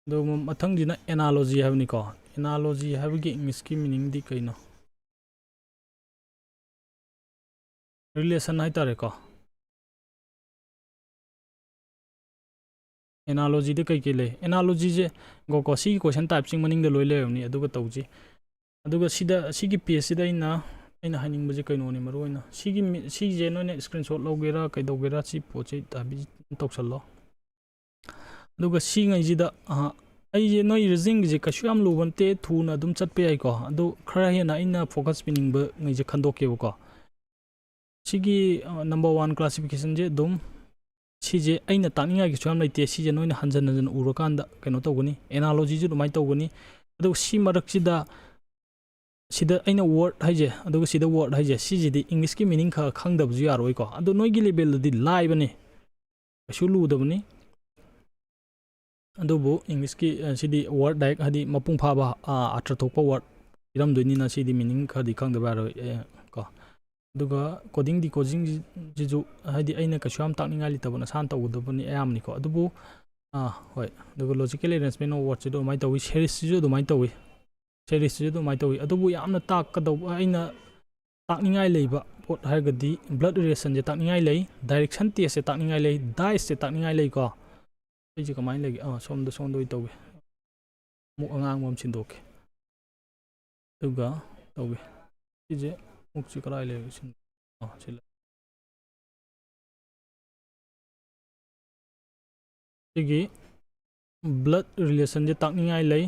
Speaker 1: दो मथंग जिना एनालॉजी हाबनि को एनालॉजी हाबगे इंग्लिश की मीनिंग दि कइनो रिलेशन हाइ तारे को एनालॉजी दे कई के ले एनालॉजी जे गो को सी क्वेश्चन टाइप सिंग मनिंग दे लोइ लेवनि अदुगा तौजी अदुगा सिदा सिगी पेज सिदा इना हाइनिंग बजे कइनो ने मरोइना सी जे नोने स्क्रीनशॉट लोगेरा कइदोगेरा सी पोचे ताबि तौसल्लो अदुगा सी ngai जिदा ai je noi rizing je kashyam lubante thuna dum chatpe ai ko adu khara hena ina focus pinning ba ngai je khandoke ko sigi number 1 classification je dum si je aina taninga gi swam laite si je noina hanjan hanjan urokanda kaino toguni analogy ju mai toguni adu si marak sida sida aina word haije aduga sida word haije sijidi english ki meaning kha khangdabju yaroi ko adu noi gi level di live bani asu lu dabani adubu english ki sidi word direct hadi mapung pha ba atra thokpa word iram doini na sidi meaning kha di khangdaba yaroi ko aduga coding decoding jiju hadi aina ka sham takninga li tabana san tawudabani ayamni ko adubu hoi aduga logical arrangement of words do mai tawi series ju do mai tawi series ju do mai tawi adubu yamna tak ka do aina takningai leiba pot hargadi blood relation je takningai lei direction t se takningai lei dice se takningai lei ko ai ji kamai lei som do tawi mu angang mom sindoke aduga tawi je muk chi karai lei sin chila sigi blood relation je takningai lei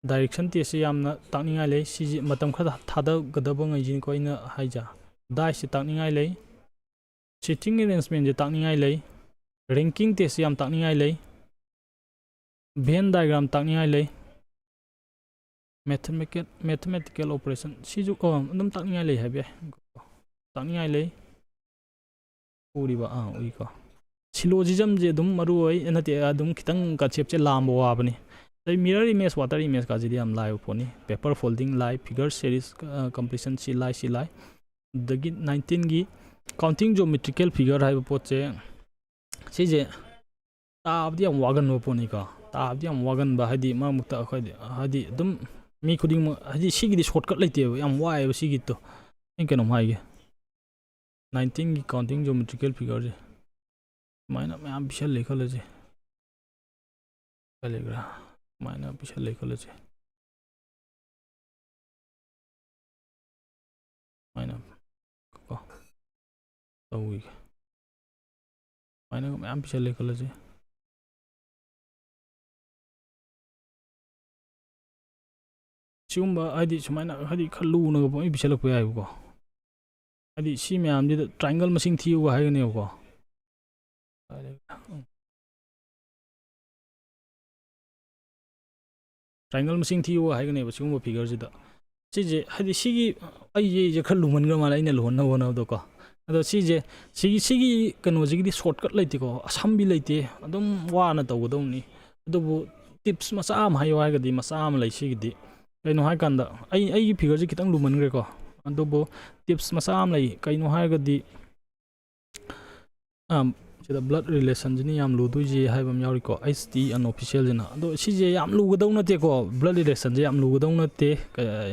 Speaker 1: direction t se yamna takningai lei si matam khada thada gadaba ngai jin ko ina haija dai se takningai lei sitting arrangement je takningai lei ranking t se yam takningai lei venn diagram takningai lei mathematical operation si ju adum takningai lei habi takningai lei uri ba ui ko syllogism je dum maru oi enate adum kitang concept che lambo wa bani the mirror image water image ka jidi am live phone paper folding live figure series completion si lai dagi 19 gi counting geometrical figure hai pot che si je tabdi am wagan no phone ka tabdi am wagan ba hadi ma mukta khoi hadi dum mi khuding hadi sigi di shortcut leite am wai ba sigi to en keno mai ge 19 gi counting geometrical figure je माइना में आप बिशल लेखल जे चलेगा माइना बिशल लेखल जे माइना को तो we माइना में आप बिशल लेखल जे सिगुम्बा हदि सुमाइना हदि खल्लु न गो बिशल को याय को हदि सी में आम दि ट्रायंगल मसिंग थियो को हाय ने को triangle machine thiyo haigane ba sigum figure jida sije hadi sigi ai je khal luman ga mala ina lon na wona do ko ado sije sigi kano jigi shortcut leite ko asam bi leite adum wa na to godom ni adubu tips masa am hayo haga di masa am lai sigi di kaino hai kanda ai gi figure ji kitang luman gre ko adubu tips masa am lai kaino haga di the blood relation jini yam lu du ji haibam yauri ko st unofficial jina do si je yam lu gadau na te ko blood relation je yam lu gadau na te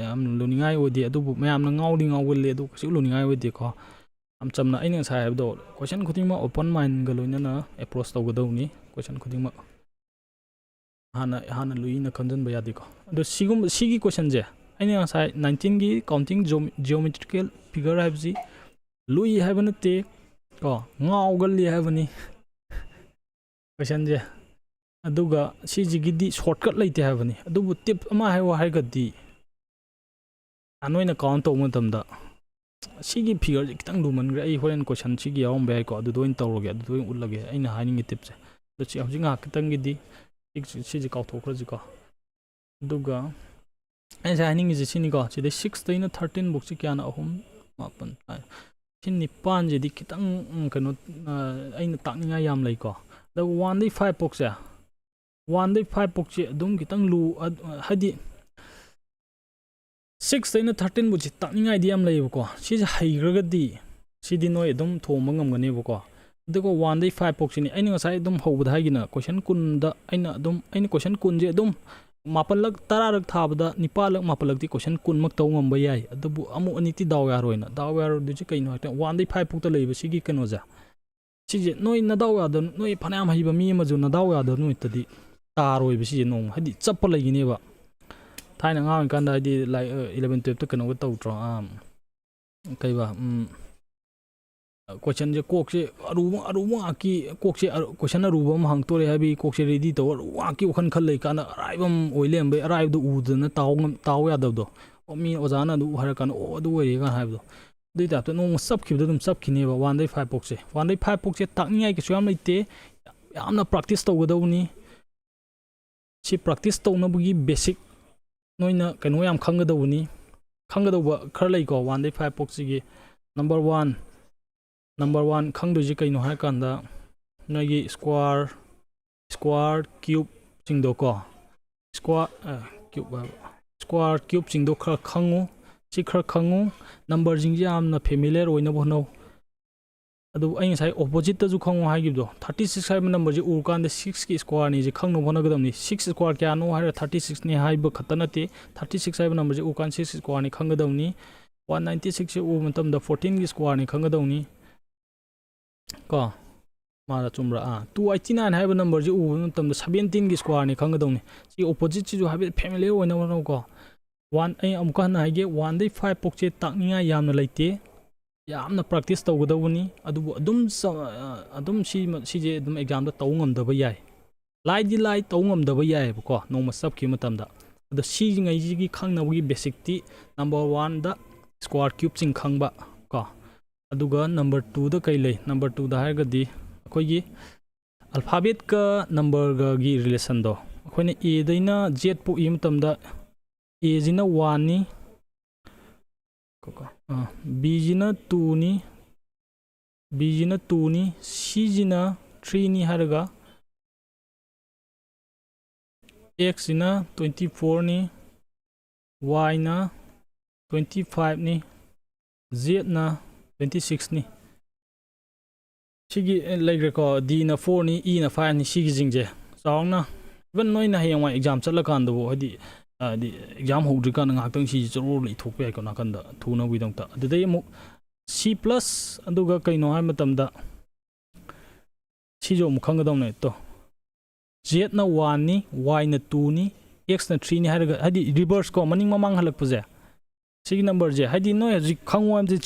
Speaker 1: yam lu ningai odi adu mayam na ngau ding ngau le du si lu ningai odi ko am chamna aina sa haib do question khuting ma open mind ga loina na approach to gadau ni question khuting ma hana lui na kanjan ba yadi ko do sigum sigi question je aina sa 19 gi counting geometrical figure haib ji lui haibana te ko ngau gali habani question je aduga siji gidi shortcut leite habani adubu tip ama hai wa hai gadi anoina count to matamda sigi figure kitang du man ai horen question sigi yawm bai ko adu doin tawroge adu doin ullage aina haning tip je do chi hojinga kitang gidi siji kaw thokra ji ko aduga ai haning ji sini ko chi 6 taina 13 book chi kyana ahum mapan nipan je di kitang kano aina takninga yam lai ko da 1 day 5 pok ja 1 day 5 pok che dum kitang lu hadi 6 taina 13 bu chi takninga di yam lai ko si haigraga di si di noi dum thoma ngam gane ko dego 1 day 5 pok chini aina ngasai dum hobda hagina question kun da aina question kun je dum mapalak tararak thabada nipalak mapalak di question kun mak taw ngam bayai adubu amu aniti daw ya roina daw ya ro du kaino ha 1 day 5 pukta leiba sigi kano ja sije noi na daw ya don noi phanam haiba mi ma ju na daw ya don noi tadi taroi bi sije nong hadi chappa legine ba thaina ngaw kan da di like 11 12 ta kano ga taw tro kai ba question je kok se aru ki kok se question aru bam hang tore habi kok se ready to wa ki khan khal lei kana raibam oilem be raib du udna taw ya do mi ozana du har kan o du we ga haib do dui ta to no sab ki dum sab ki ne ba 1 day 5 pok se 1 day 5 pok se tak ngai ki swam leite yamna practice to go do ni si practice to na bugi basic noina kano yam khanggadawni khanggadawba khar lei ko 1 dai 5 pok sigi number 1 khangdoji kaino ha kanda noigi square cube singdo ko square cube singdo khar khangu si khar khangu number jing yamna familiar oina bono adu ai sai opposite ta ju khangu ha gibdo 36 hai number ji ur kan 6 ki square ni ji khangno bona gadam ni 6 square kya no ha 36 ni hai ba khatanati 36 hai number ji ur kan 6 square ni khanggadam ni 196 ji u matam da 14 ki square ni khanggadam ni ko mara chumra 289 hai number ji u matam da 17 ki square ni khanggadam ni si opposite ji ju ha familiar oina bono ko 1 ai amka na haige 1 dai 5 pok che takninga yamna leite yamna practice tawgadawni adubu adum si je adum exam da taw ngamdaba yai lai taw ngamdaba yai ko noma sab ki matamda adu si ngai ji gi khangnawgi basic ti number 1 da square cube sing khangba ko aduga number 2 da kai lei number 2 da haga di akoi gi alphabet ka number ga gi relation do akoina a daina z pu i matamda a jina 1 ni b jina 2 ni c jina 3 ni haraga x jina 24 ni y na 25 ni z na 26 ni sigi like ko d na 4 ni e na 5 ni sigi jingje sawna even noina hayang exam chatla kan do hadi di exam hodri kan ngak si chro le thok pe ko na kan da thuna wi dong ta adai mu c plus aduga kaino hai matam da si jo mu khang dong ne to z na 1 ni y na 2 ni x na 3 ni hadi reverse ko maning mamang halak puje sigi number je hadi noi haji khangwam je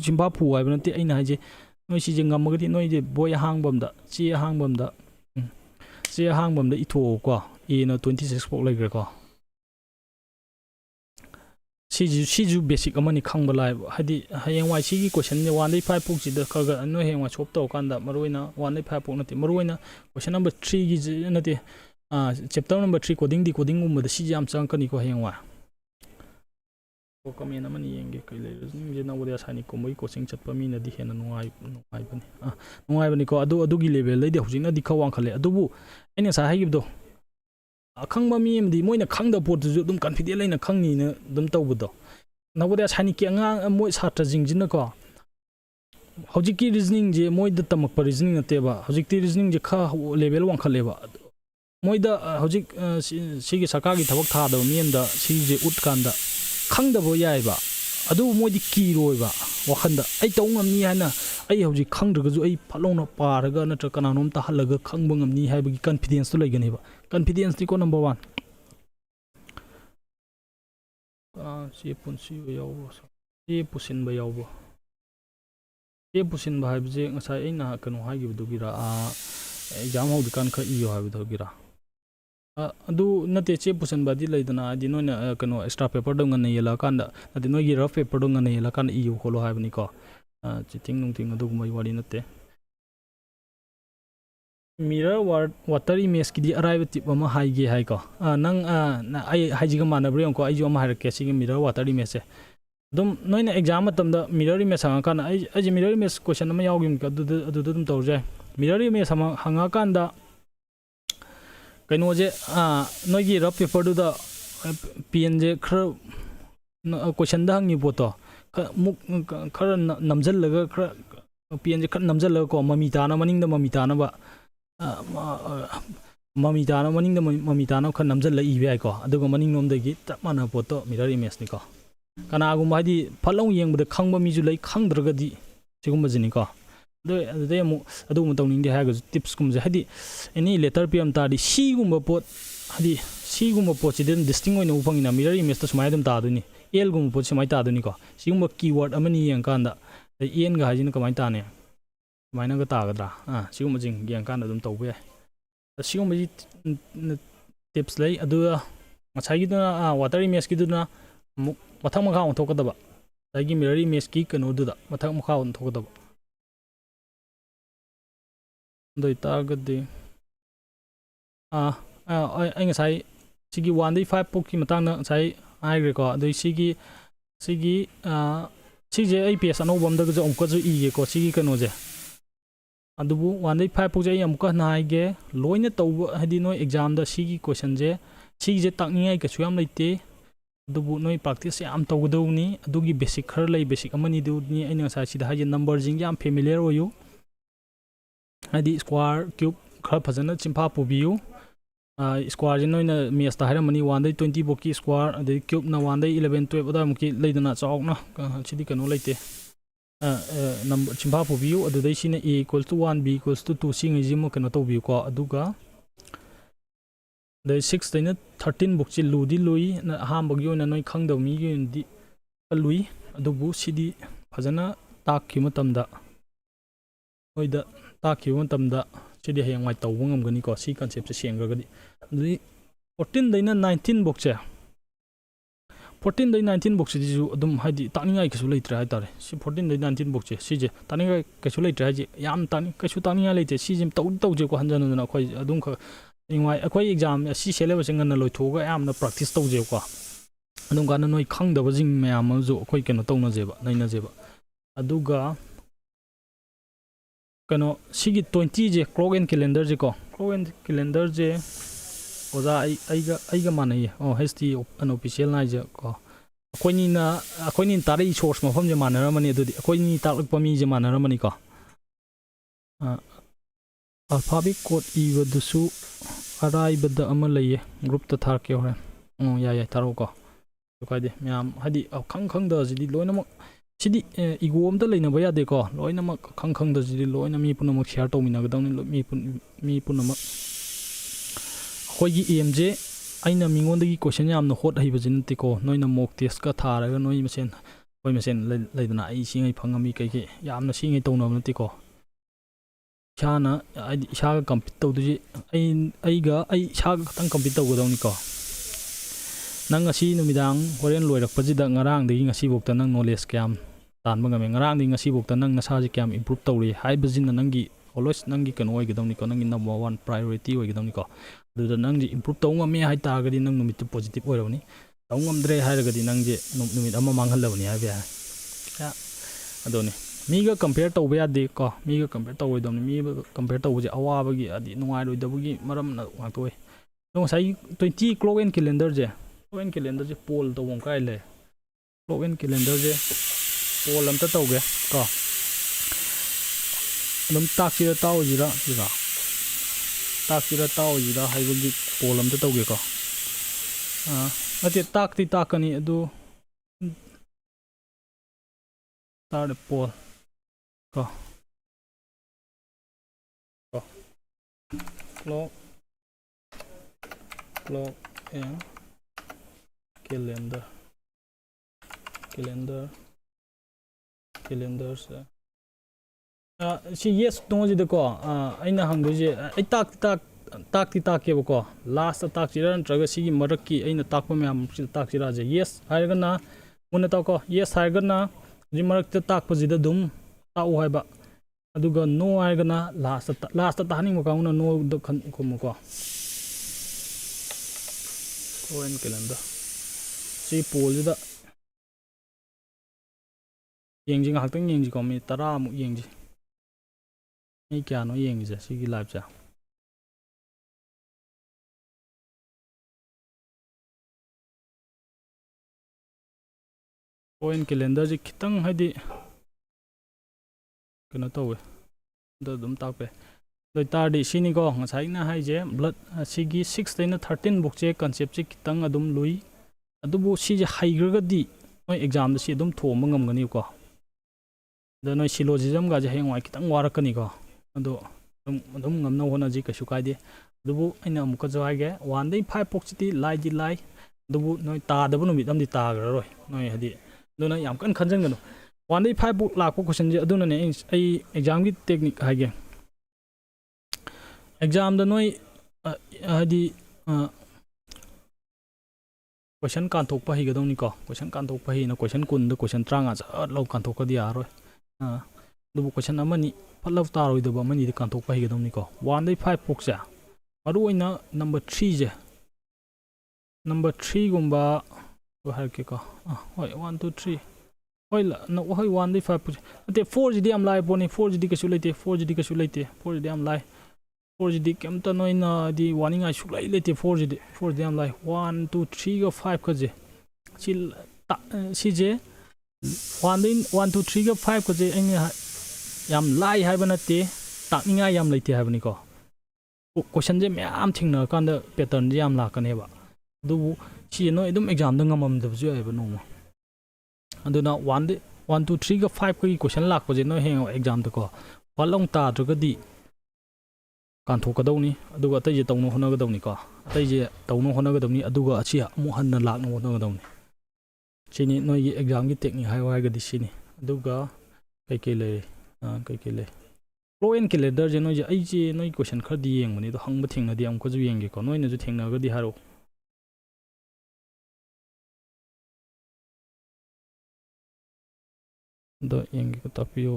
Speaker 1: jimbapu hai banati aina haje noi si je ngamagadi noi je boy hangbam da itho ko e na 26 pok like ko si basic amani khangba lai hadi hayeng wai si gi question ne 1 dai 5 pok ji da khaga no heng wa chop to kan da maroina 1 dai 5 pok nati maroina question number 3 gi nati chapter number 3 coding um da si jam chang kani ko heng wa ko comment amani yenge kai le je na wada sani ko moi coaching chatpa mi na di hena nungai bani ko adu gi level le di hujina di khawang khale adubu ene sa haigib do akhangba mi amdi moina khangda pot ju dum confident leina khangni na dum tawbudo nawada sani ki angang moi satra jingjina ko hojiki reasoning je moi da tamak pa reasoning na teba hojiki reasoning je kha level wang khaleba moi da hojik sigi sakagi thabak tha da mi anda si je ut kanda khangda bo yai ba adu moi di ki roi ba wakhanda ai taw ngamni hana ai hojik khangdra ju ai phalona paraga na tra kana nom ta halaga khangba ngamni haibagi confidence to laigani ba confidence ni ko number 1 si punsi yaw si pusin ba yaw bo si pusin ba haibje ngasai aina kanu hagi du gira exam ho dukan kha iyo habi do gira adu nate che pusin ba di laidana di noina kanu extra paper dong na yela kanda adi noi gi rough paper dong na yela kan iyo kholo habni ko chiting nung ting adu mai wari nate mirror water image ki di arrive tip ama haige hai ko nang ai haji ga mana brion ko ai jo ma har ke sing mirror water image dum noina exam matam da mirror image hanga kan ai mirror image question ama yawgim ka adu dum tawje mirror image hanga kan da kaino je noi gi rough paper du da pn je khar question da hangi boto muk khar namjal laga khar pn je khar namjal laga ko mamita na maning da mamita na ba mamita na khan namjal la ibe ai ko aduga maning nom da gi tap mana poto mirror image ni ko kana gu ma di phalong yeng bu da khangba mi ju lai khangdraga di sigum jini ko de mu adu mu tawning de ha ga tips kum je hadi any letter pm ta di si gum ba pot hadi si gum ba pot chi den distinct oina upang ina mirror image ta sumai dum ta du ni l gum pot sumai ta du ni ko sigum ba keyword amani yang kan da en ga hajin kamai ta ne maina ga ta ga da sigum jing yang kan da dum taw be sigum ji tips lay adu ngasai gi da water image gi du na mathang makha on thok da ba dagi mirror image ki kanu du da mathang makha on thok da ba doi ta ga de ai ngasai sigi 1 dai 5 pok ki matang na sai ai gre ko adoi sigi sigi ai ps anobam da jo amka jo ige ko sigi kano je adubu 1 dai 5 pok je amka na ge loina tawba hadi noi exam da sigi question je sigi je takningai ka suyam leite adubu noi practice yam tawgdowni adugi basic khar lei basic amani du ni aina sa sida haje number jing yam familiar oyu hadi square cube khar phajana chimpa pubiu square je noina ms ta haira mani 1 dai 20 boki square adai cube na 1 dai 11 12 ada muki leidana chawk na chidi kano leite number chimpa pubiu adu dai sine a equals to 1 b equals to 2 singi jimo kano to biu ko aduga the 6 daina 13 book chi ludi lui na ham bagyo na noi khangdaw mi gi di lui adubu sidi phajana takhi matamda oida takhi matamda sidi heng mai taw ngam gani ko si concept se sengragadi 14 daina 19 book che 14 dai 19 book si ju adum haidi takningai kasu leitre hai tare si 14 dai 19 book che si je taningai kasu leitre haji yam tani kasu taningai leite si jim taw je ko hanjana na khoi adum kha ingwai akhoi exam si syllabus ngana loi thoga yamna practice taw je ko adum kana noi khangdaba jing mayam ju akhoi keno tawna jeba naina jeba aduga kano sigi 20 je clock and calendar je ko clock and calendar je oza aiga manai oh ht unofficial na je ko akhoi ni tari source mafam je manara mani adudi akhoi ni takpa mi je manara mani ko alphabet code ibadusu araibada ama laye group ta tharke hore ya tharo ko kaide myam hadi khang da jidi loinamak sidi ego amta leina baya de ko loinamak khang da jidi loina mi punamak share to mina gadawni mi punamak khoigi emj aina mingondagi question yamna hot haiba jinti ko noina mock test ka tharaga noi mesen hoi mesen leidana ai singai phangami kai yamna singai tawna nati ko chana ishaga compete tawduji aiga ishaga tang compete tawgadawni ko nang asi numidang horen loirak pajida ngarang dagi ngasi bokta nang knowledge kyam tanba ngame ngarang dagi ngasi bokta nang nasaji kyam improve tawri haibajin nangi always nangi kan oigidawni ko nangi number 1 priority oigidawni ko duda nangji improve taw ngame hai targadi nang numit positive oirawni taw ngamdre hairagadi nangje numit ama manghalawni haiba ya adoni miga compare tawba yade ko miga compare tawidawni miga compare tawje awabagi adi nungairoi maram na ngaktoy no sai 20 clock and calendar je clock and calendar je poll tawom kai le clock and calendar je poll amta tawge ko adum taksira tawjira jira taksira tawjira haibagi poll amta tawge ko ate takti takani adu tar poll ko clock and calendars si yes no ji de ko aina hangdo je ai takti ke ko last tak ji ran traga si maraki aina takpa myam si tak ji ra je yes haigana muna ta ko yes haigana ji marak ta takpa ji da dum tau haiba aduga no haigana last ta haning mo ka una no do khan ko mo ko coin calendar si poll da yengji ngak yengji ko mi 10 mu yengji ai kya no yengji ja sigi live ja coin calendar ji khitang hadi kana tawe da dum takpe doi tardi sini ko ngasai na hai je blood sigi 6 daina 13 book che concept chi khitang adum lui adubu si je haigragadi noi exam da si adum thoma ngamgani ko da noi syllogism ga je hengwai khitang warakani ko ado adum ngamna hona ji kasu kaide adubu aina amuka jawage 1 dai 5 book chi lai ji lai adubu noi ta da bu numit am di ta gra roi noi hadi dona yam kan khanjang gano 1 dai 5 book lakpo question je aduna ne ai exam gi technique hage exam da noi hadi question kan thok pa hi gadong ni ko question kan thok pa hi na question kun da question tranga cha lo kan thok ka dia roi du question amani phallaw ta roi da ba mani kan thok pa hi gadong ni ko 1 dai 5 book cha maru oina number 3 je number 3 gumba har ke ka hoi 1 2 3 hoi no hoi 1 dei 5 ate 4 gd am lai poni 4 gd ka su leite 4 gd ka su leite 4 gd am lai 4 gd kem ta noina di warning ai su lai leite 4 gd am lai 1 2 3 ga 5 ka je si je 1 2 3 ga 5 ka je ai yam lai hai ba na te takninga yam leite hai bani ko question je myam thingna kan da pattern je yam la kan heba du chi no idum exam da ngamam da ju ai ba no ma aduna 1 2 3 ga 5 ka question lak ko je no heng exam da ko walong ta dra ga di kan thok ka dau ni aduga tai je tau no hona ga dau ni ko tai je tau no hona ga dau ni aduga achi mu han na lak no hona ga dau ni chini no yi exam gi technique hai wa ga di sini aduga kai le kai flow and calendar je no je ai je noi question khar di yeng mani to hang ba thing na di am ko ju yeng ge ko noi na ju thing na ga di haro do yeng ge ta pio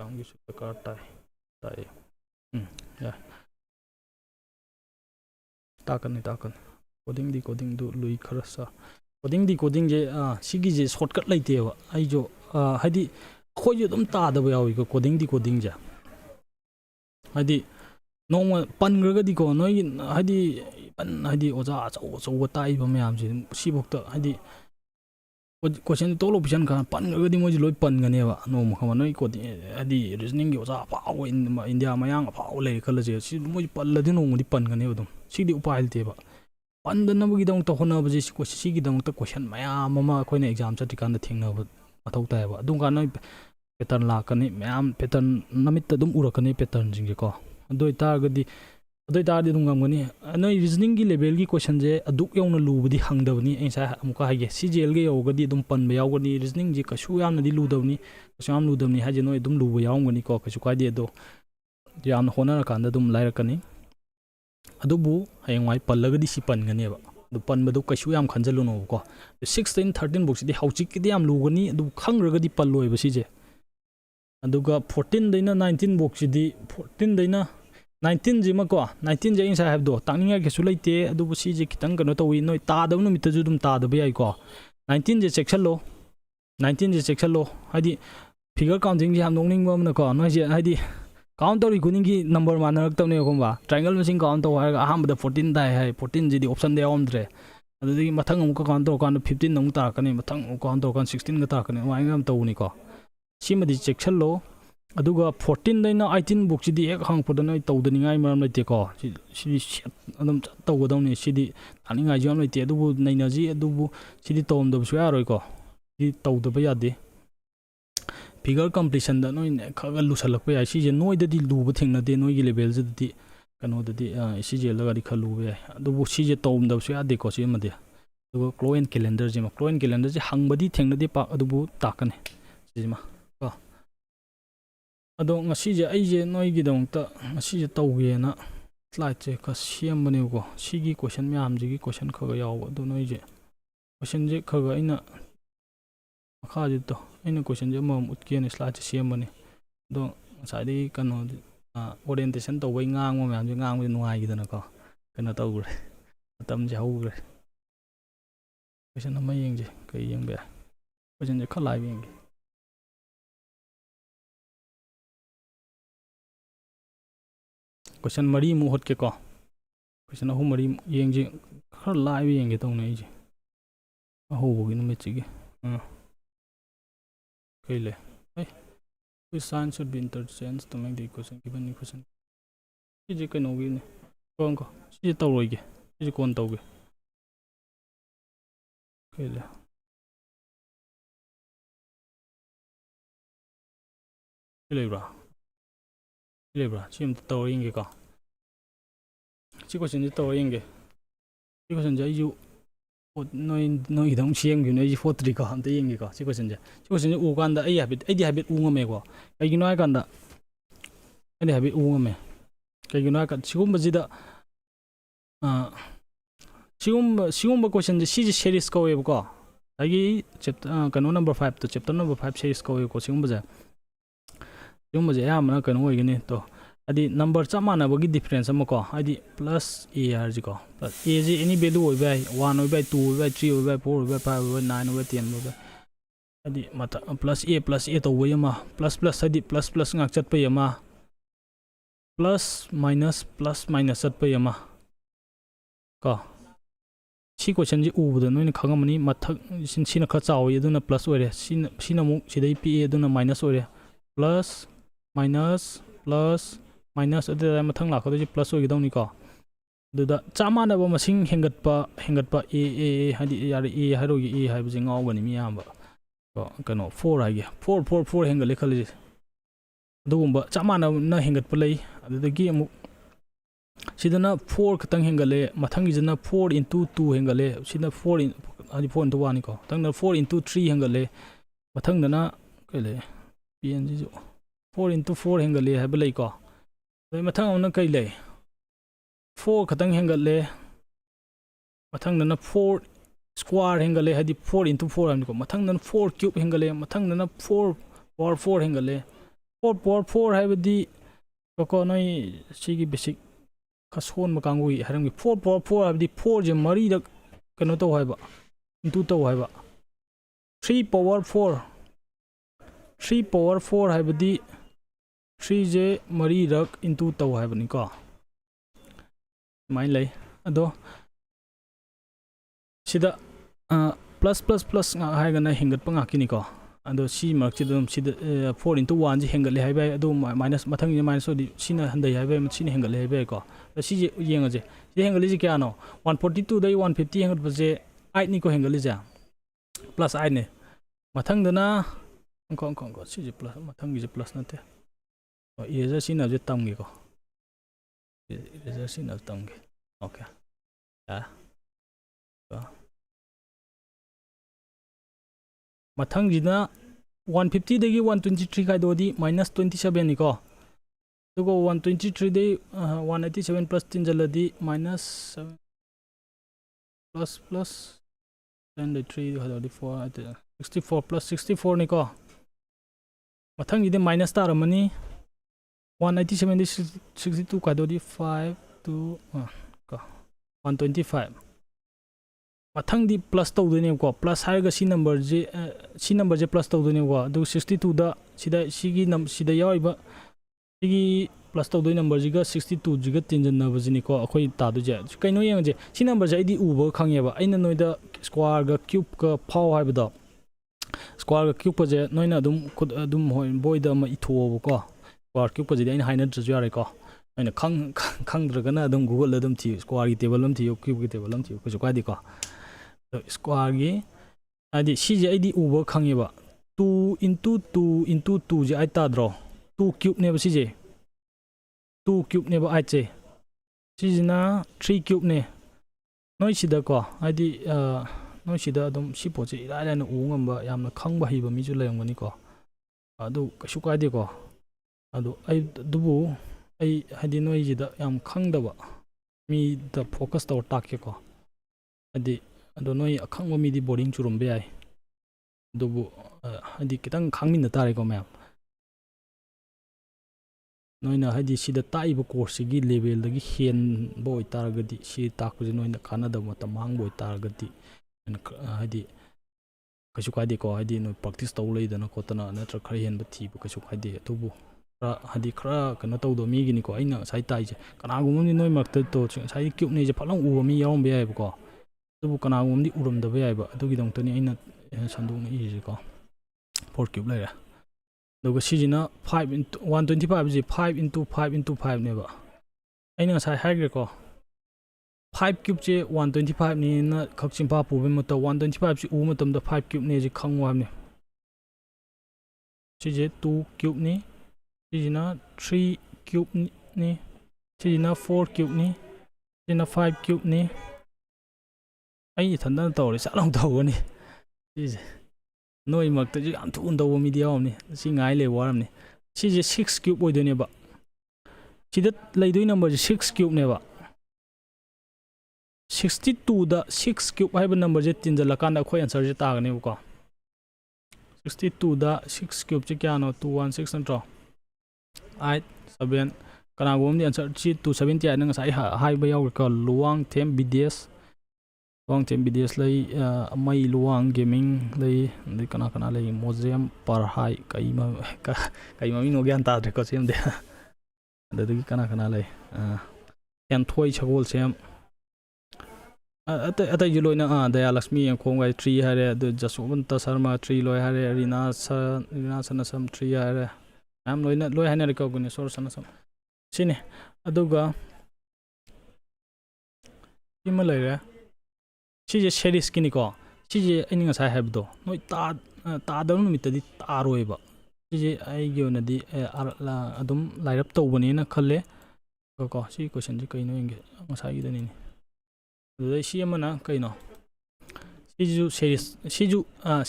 Speaker 1: ang gi su ka tai ya ta kan coding du lui khara sa coding je sigi je shortcut laite wa ai jo hadi khoi ju dum ta da ba yawi ko coding ja hadi nong pan ga di ko noi hadi oja chau tai ba myam si bok ta hadi question to lo pisan ka pan ga di mo ji loi pan ga ne ba no mo khama noi ko hadi reasoning gi oja pa in India mayang pa le khala je si mo pan la di no mo di pan ga ne dum si di upai te ba pan da na gi dong to hona ba ji si gi dong ta question mayam ma khoi na exam cha tikan da thingna ba athau ta ba dung ka noi pattern la kan ni mayam pattern namit ta dum urakani pattern jing ge ko adoi tar di dum ngam gani noi reasoning gi level gi question je aduk yong na lu budi hang da ni ai sa amuka ha ge cgl ge yoga di dum pan ba yaw gani reasoning ji ka shu yam na di lu da ni ka sham lu da ni ha je noi dum lu ba yaw gani ko ka shu ka di do yam hona na kan da dum lai rakani adubu hayang wai pal ga di si pan gani ba du pan ba du ka shu yam khanjalu no ko 16 13 books di hauchik ki di yam lu gani du khang ra ga di pal loi ba si je aduga 14 daina 19 box di 14 daina 19 ji ma ko 19 je insa have do tangninga ke su leite adubu si je kitang kano to wi noi ta da no mit ju dum ta da ba ai ko 19 je section lo hadi figure counting ji ham nongning ba na ko noi je hadi count tori kuning gi number manak to ne ko ba triangle machine count to ha aham da 14 dai hai 14 ji di option de omdre adu di mathang mu ko count to kan 15 nong ta kan mathang mu count to kan 16 ga ta kan wai ngam to ni ko simadi section lo aduga 14 daina 18 book di ek hang poda noi tawdani ngai maram lete ko si adum tawgo ni sidi ani ngai jam lete adubu naina ji adubu sidi tom do su yaroi ko di tawdo ba yade figure completion da noi khaga lusalak pa ya si je noi da di lu ba thing na de noi gi level je di kano da di si je laga di khalu be adubu si je tom do su yade ko si made adugo clock and calendar je hang ba di thing na di pa adubu takane si ma ado ngasi je ai je noi gi dong ta ngasi je tawge na slide che ka siam bane ko sigi question myam ji gi question khaga yaw ado noi je question je khaga ina makha ji to ina question je mom utke ne slide che siam bane do sadi kano orientation to wai ngang mo myam je ngang mo nuai gi dana ko kana tawgre tam je hauгре question ma yeng je kai yeng be question je khalai yeng question mari mu hot ke ko question ahu mari yeng ji khar lai bi yeng ge tong nei ji ahu bo gi me chi gi kai le ai which sign should be interchanged to make the equation given equation ji kai no gi ne kon ko ji taw roi ge ji kon taw ge kai le bra chim to ing ge ka chi question ji to ing ge chi question ja ju noi dong chiang gi nei ji 43 ka ham te ing ge ka chi question ja u kan da ai habit u ngame ko ai gi noi kan da ai habit u ngame kai gi noi kan sigum ba ji da sigum ba question ji si ji series ko we ko ai gi chapter kano number 5 to chapter number 5 series ko we ko sigum ba ja yung ma je ya mana kan oi gini to adi number chap manabagi difference amako adi plus a harjiko plus a ji any value oi bai 1 oi bai 2 oi bai 3 oi bai 4 oi bai 5 oi bai 9 oi bai 10 oi bai adi mata plus a to oi ama plus adi plus ngak chat pai ama plus minus chat pai ama ko si question ji ubada noina khangamani mathak sina kha chawi aduna plus ore sina mu sidai pa aduna minus ore plus minus adda mathang lakhado ji plus oi gidawni ko duda chamana ba masing hengatpa a hadi yari a haro gi a haibu jing awgani mi amba ko kano 4 hage 4 hengale khali dugumba chamana na hengatpa lei adudagi amu sidana 4 khatang hengale mathangi jana 4 into 2 hengale sina 4 in hadi 4 into 1 ko tangna 4 into 3 hengale mathangdana kale png jo 4 into 4 hengale haibalai ko dai mathang amna kai le 4 khatang hengale mathangdana 4 square hengale hadi 4 into 4 am ko mathangdana 4 cube hengale mathangdana 4 power 4 hengale 4 power 4 haibadi ko noi sigi basic kason makangui harangi 4 power 4 haibadi 4 je mari da kano to haiba into to haiba 3 power 4 haibadi 3 je mari rak into to haibani ko mai lai ado sida plus nga haigana hengat panga kini ko ado si mark chidum sida 4 into 1 je hengat le haibai ado minus mathang je minus odi sina handai haibai sina hengat le haibai ko si je yenga je hengat le je kya no 142 dai 150 hengat baje 8 ni ko hengat le ja plus 8 ne mathang dana ko si je plus mathang je plus na te ye ja sina je tam ge ko ye ja sina tam ge okay ya mathang jina 150 dagi 123 kai dodi minus 27 ni ko dugo 123 dai 187 plus 3 jaladi minus 7 plus 10 3 4 64 plus 64 ni ko mathang jide minus tar mani 187 62 kai dodi 5 2 ko 125 mathang di plus to dune ko plus haiga si number je plus to dune ko du 62 da sida sigi sida yaiba sigi plus to dune number jiga 62 jiga tinjan na bajini ko akhoi ta du je kaino yang je si number je idi uba khangeba aina noida square ga cube ka phaw haiba da square ga cube je noina dum hoi boy da ma itho ko square cube je aina haina ju yare ko aina khang na dum google dum thi square gi table dum thi cube gi table dum thi ko ka di ko square gi adi si je id uba khangeba 2 into 2 into 2 je ai ta draw 2 cube ne ba si je 2 cube ne ba ai che si jina 3 cube ne noi sida ko adi noi sida dum si po che ila na u ngamba yamna khangba hiba mi ju layangani ko adu kashu ka di ko adu ai dubu ai hadi noi jida yam khangdaba mi da focus to tak ke ko adi ado noi akhangwa mi di boarding churum be ai dubu hadi kitang khangmin na tare ko ma'am noina hadi sida taiba course gi level dagi hen boy targadi si takuje noina khana da mata mang boy targadi hadi kachu kadi ko hadi no practice to lei dana kotana natra khare hen ba thi ba kachu kadi tubu hadi khara kana to do mi gi ni ko aina sai tai je kana gum ni noi mak to sai kyup ni je phalang u mi yawm be ai ba ko tubu kana gum di urum da be ai ba adu gi dong tani aina sandung ni je ko 4 cube lai ra doga sijina 5 into 125 je 5 into 5 into 5 ne ba aina sai hagre ko 5 cube je 125 ni na khakchim pa pu be mata 125 ji u matam da 5 cube ne je khangwa ne je 2 cube ni sijina 3 cube ni sijina 4 cube ni sijina 5 cube ni ai thanda to ri sa long to ni sije noi mak ta ji am thun do mi dia om ni si ngai le waram ni si je 6 cube oi do ne ba sida lei doi number je 6 cube ne ba 62 da 6 cube haiba number je tin jala kan da khoi answer je ta ga ne ko 62 da 6 cube je kya no 216 ntro 8 7 ꯀꯅꯥꯒꯨꯝꯕꯗꯤ answer ꯁꯤ 270 ꯍꯥꯏꯅ ꯉꯁꯥꯏ ꯍꯥꯏꯕ ꯌꯥꯎꯔꯦꯀꯣ ꯂꯨꯋꯥꯡ ꯊꯦꯝ ꯕꯤꯗꯦꯁ ꯂꯨꯋꯥꯡ ꯊꯦꯝ ꯕꯤꯗꯦꯁ ꯂꯩ ꯃꯩ Luwang gaming ꯂꯩ ꯑꯗꯩ ꯀꯅꯥ ꯂꯩ ꯃꯣꯖꯦꯝ ꯄꯔꯍꯥꯏ ꯀꯩ ꯃꯃꯤꯡꯅꯣ ꯒ꯭ꯌꯥꯟ ꯇꯥꯗ꯭ꯔꯦꯀꯣ ꯁꯦꯝꯗꯦ ꯑꯗꯨꯗꯒꯤ ꯀꯅꯥ ꯂꯩ ꯍꯦꯟꯊꯣꯏ ꯁꯒꯣꯜꯁꯦꯝ ꯑꯇꯩꯁꯨ ꯂꯣꯏꯅ ꯗꯌꯥꯂꯛꯁꯃꯤ ꯌꯦꯡꯈꯣꯡꯒꯥꯏ ꯊ꯭ꯔꯤ ꯍꯥꯏꯔꯦ ꯑꯗꯨ ꯖꯁꯋꯟꯇ ꯁꯔꯃ ꯊ꯭ꯔꯤ ꯂꯣꯏ ꯍꯥꯏꯔꯦ ꯔꯤꯅꯥ ꯁꯅꯁꯝ ꯊ꯭ꯔꯤ ꯍꯥꯏꯔꯦ ꯃꯌꯥꯝ ꯂꯣꯏ ꯍꯥꯏꯅꯔꯦꯀꯣ ꯒꯨꯅꯦꯁꯣꯔ ꯁꯅꯁꯝ ꯁꯤꯅꯤ ꯑꯗꯨꯒ ꯁꯤꯃ ꯂꯩꯔꯦ ꯁꯤꯁꯦ ꯁꯦꯔꯤꯁꯀꯤꯅꯤꯀꯣ ꯁꯤꯁꯦ ꯑꯩꯅ ꯉꯁꯥꯏ ꯍꯥꯏꯕꯗꯣ ꯅꯣꯏ ꯇꯥꯗꯕ ꯅꯨꯃꯤꯠꯇꯗꯤ ꯇꯥꯔꯣꯏꯕ ꯁꯤꯁꯦ ꯑꯩꯒꯤ ꯑꯣꯏꯅꯗꯤ ꯑꯗꯨꯝ ꯂꯥꯏꯔꯞ ꯇꯧꯕꯅꯦꯅ ꯈꯜꯂꯦ ꯀꯣ ꯁꯤ ꯀꯣꯏꯁꯟꯁꯤ ꯀꯩꯅꯣ ꯌꯦꯡꯒꯦ ꯉꯁꯥꯏꯒꯤꯗꯅꯤꯅꯦ ꯑꯗꯨꯗꯩ ꯁꯤ ꯑꯃꯅ ꯀꯩꯅꯣ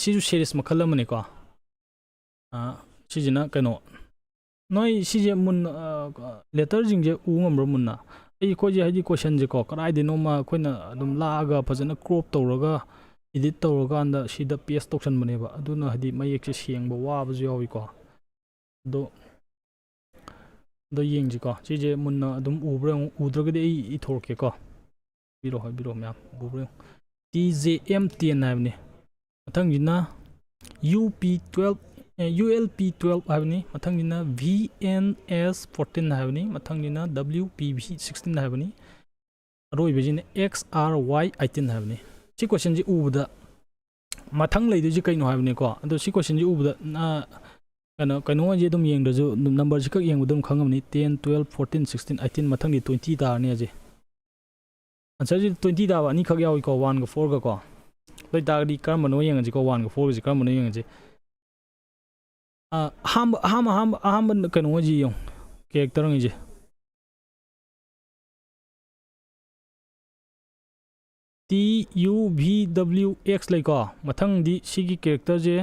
Speaker 1: ꯁꯤꯁꯨ ꯁꯦꯔꯤꯁ ꯃꯈꯜ ꯑꯃꯅꯦꯀꯣ ꯁꯤꯁꯤꯅ ꯀꯩꯅꯣ ꯅꯣꯏ ꯁꯤꯁꯦ ꯃꯨꯟꯅ ꯂꯦꯇꯔꯁꯤꯡꯁꯦ ꯎ ꯉꯝꯕ꯭ꯔꯥ ꯃꯨꯟꯅ ꯑꯩꯈꯣꯏꯁꯦ ꯍꯥꯏꯗꯤ ꯀꯣꯏꯁꯟꯁꯦꯀꯣ ꯀꯗꯥꯏꯗꯅꯣꯃ ꯑꯩꯈꯣꯏꯅ ꯑꯗꯨꯝ ꯂꯥꯛꯑꯒ ꯐꯖꯅ ꯀ꯭ꯔꯣꯞ ꯇꯧꯔꯒ ꯏꯗꯤꯠ ꯇꯧꯔꯀꯥꯟꯗ ꯁꯤꯗ ꯄꯦꯁ ꯇꯧꯁꯟꯕꯅꯦꯕ ꯑꯗꯨꯅ ꯍꯥꯏꯗꯤ ꯃꯌꯦꯛꯁꯦ ꯁꯦꯡꯕ ꯋꯥꯕꯁꯨ ꯌꯥꯎꯏꯀꯣ ꯑꯗꯣ ꯌꯦꯡꯁꯤꯀꯣ ꯁꯤꯁꯦ ꯃꯨꯟꯅ ꯑꯗꯨꯝ ꯎꯕ꯭ꯔꯥ ꯎꯗ꯭ꯔꯒꯗꯤ ꯑꯩ ꯏꯊꯣꯔꯛꯀꯦꯀꯣ ꯍꯥꯏꯕꯤꯔꯛꯑꯣ ꯃꯌꯥꯝ ꯎꯕ꯭ꯔꯥ TJM10 ꯍꯥꯏꯕꯅꯤ ꯃꯊꯪꯁꯤꯅ ULP12 ꯍꯥꯏꯕꯅꯤ ꯃꯊꯪꯁꯤꯅ VNS14 ꯍꯥꯏꯕꯅꯤ ꯃꯊꯪꯁꯤꯅ WPV16 ꯍꯥꯏꯕꯅꯤ ꯑꯔꯣꯏꯕꯁꯤꯅ XRY18 ꯍꯥꯏꯕꯅꯤ ꯁꯤ ꯀꯣꯏꯁꯟꯁꯤ ꯎꯕꯗ ꯃꯊꯪ ꯂꯩꯗꯣꯏꯁꯤ ꯀꯩꯅꯣ ꯍꯥꯏꯕꯅꯤꯀꯣ ꯑꯗꯣ ꯁꯤ ꯀꯣꯏꯁꯟꯁꯤ ꯎꯕꯗ ꯀꯩꯅꯣꯁꯤ ꯑꯗꯨꯝ ꯌꯦꯡꯗ꯭ꯔꯁꯨ ꯅꯝꯕꯔꯁꯤ ꯈꯛ ꯌꯦꯡꯕꯗ ꯑꯗꯨꯝ ꯈꯪꯉꯝꯅꯤ 10 12 14 16 18 ꯃꯊꯪꯗꯤ 20 ꯇꯥꯔꯅꯤ ꯍꯧꯖꯤꯛ ꯑꯟꯁꯔꯁꯤ 20 ꯇꯥꯕ ꯑꯅꯤꯈꯛ ꯌꯥꯎꯏꯀꯣ 1ꯒ 4ꯒ ꯀꯣ ꯑꯗꯨ ꯑꯣꯏꯇꯥꯔꯒꯗꯤ ꯀꯔꯝꯕꯅꯣ ꯌꯦꯡꯉꯁꯤꯀꯣ 1ꯒ 4ꯒꯁꯤ ꯀꯔꯝꯕꯅꯣ ꯌꯦꯡꯉꯁꯤ ꯑꯍꯥꯟꯕ ꯀꯩꯅꯣꯉꯩꯁꯤ ꯌꯦꯡꯉꯨ ꯀꯦꯔꯦꯛꯇꯔꯉꯩꯁꯦ TUVWX ꯂꯩꯀꯣ ꯃꯊꯪꯗꯤ ꯁꯤꯒꯤ ꯀꯦꯔꯦꯛꯇꯔꯁꯦ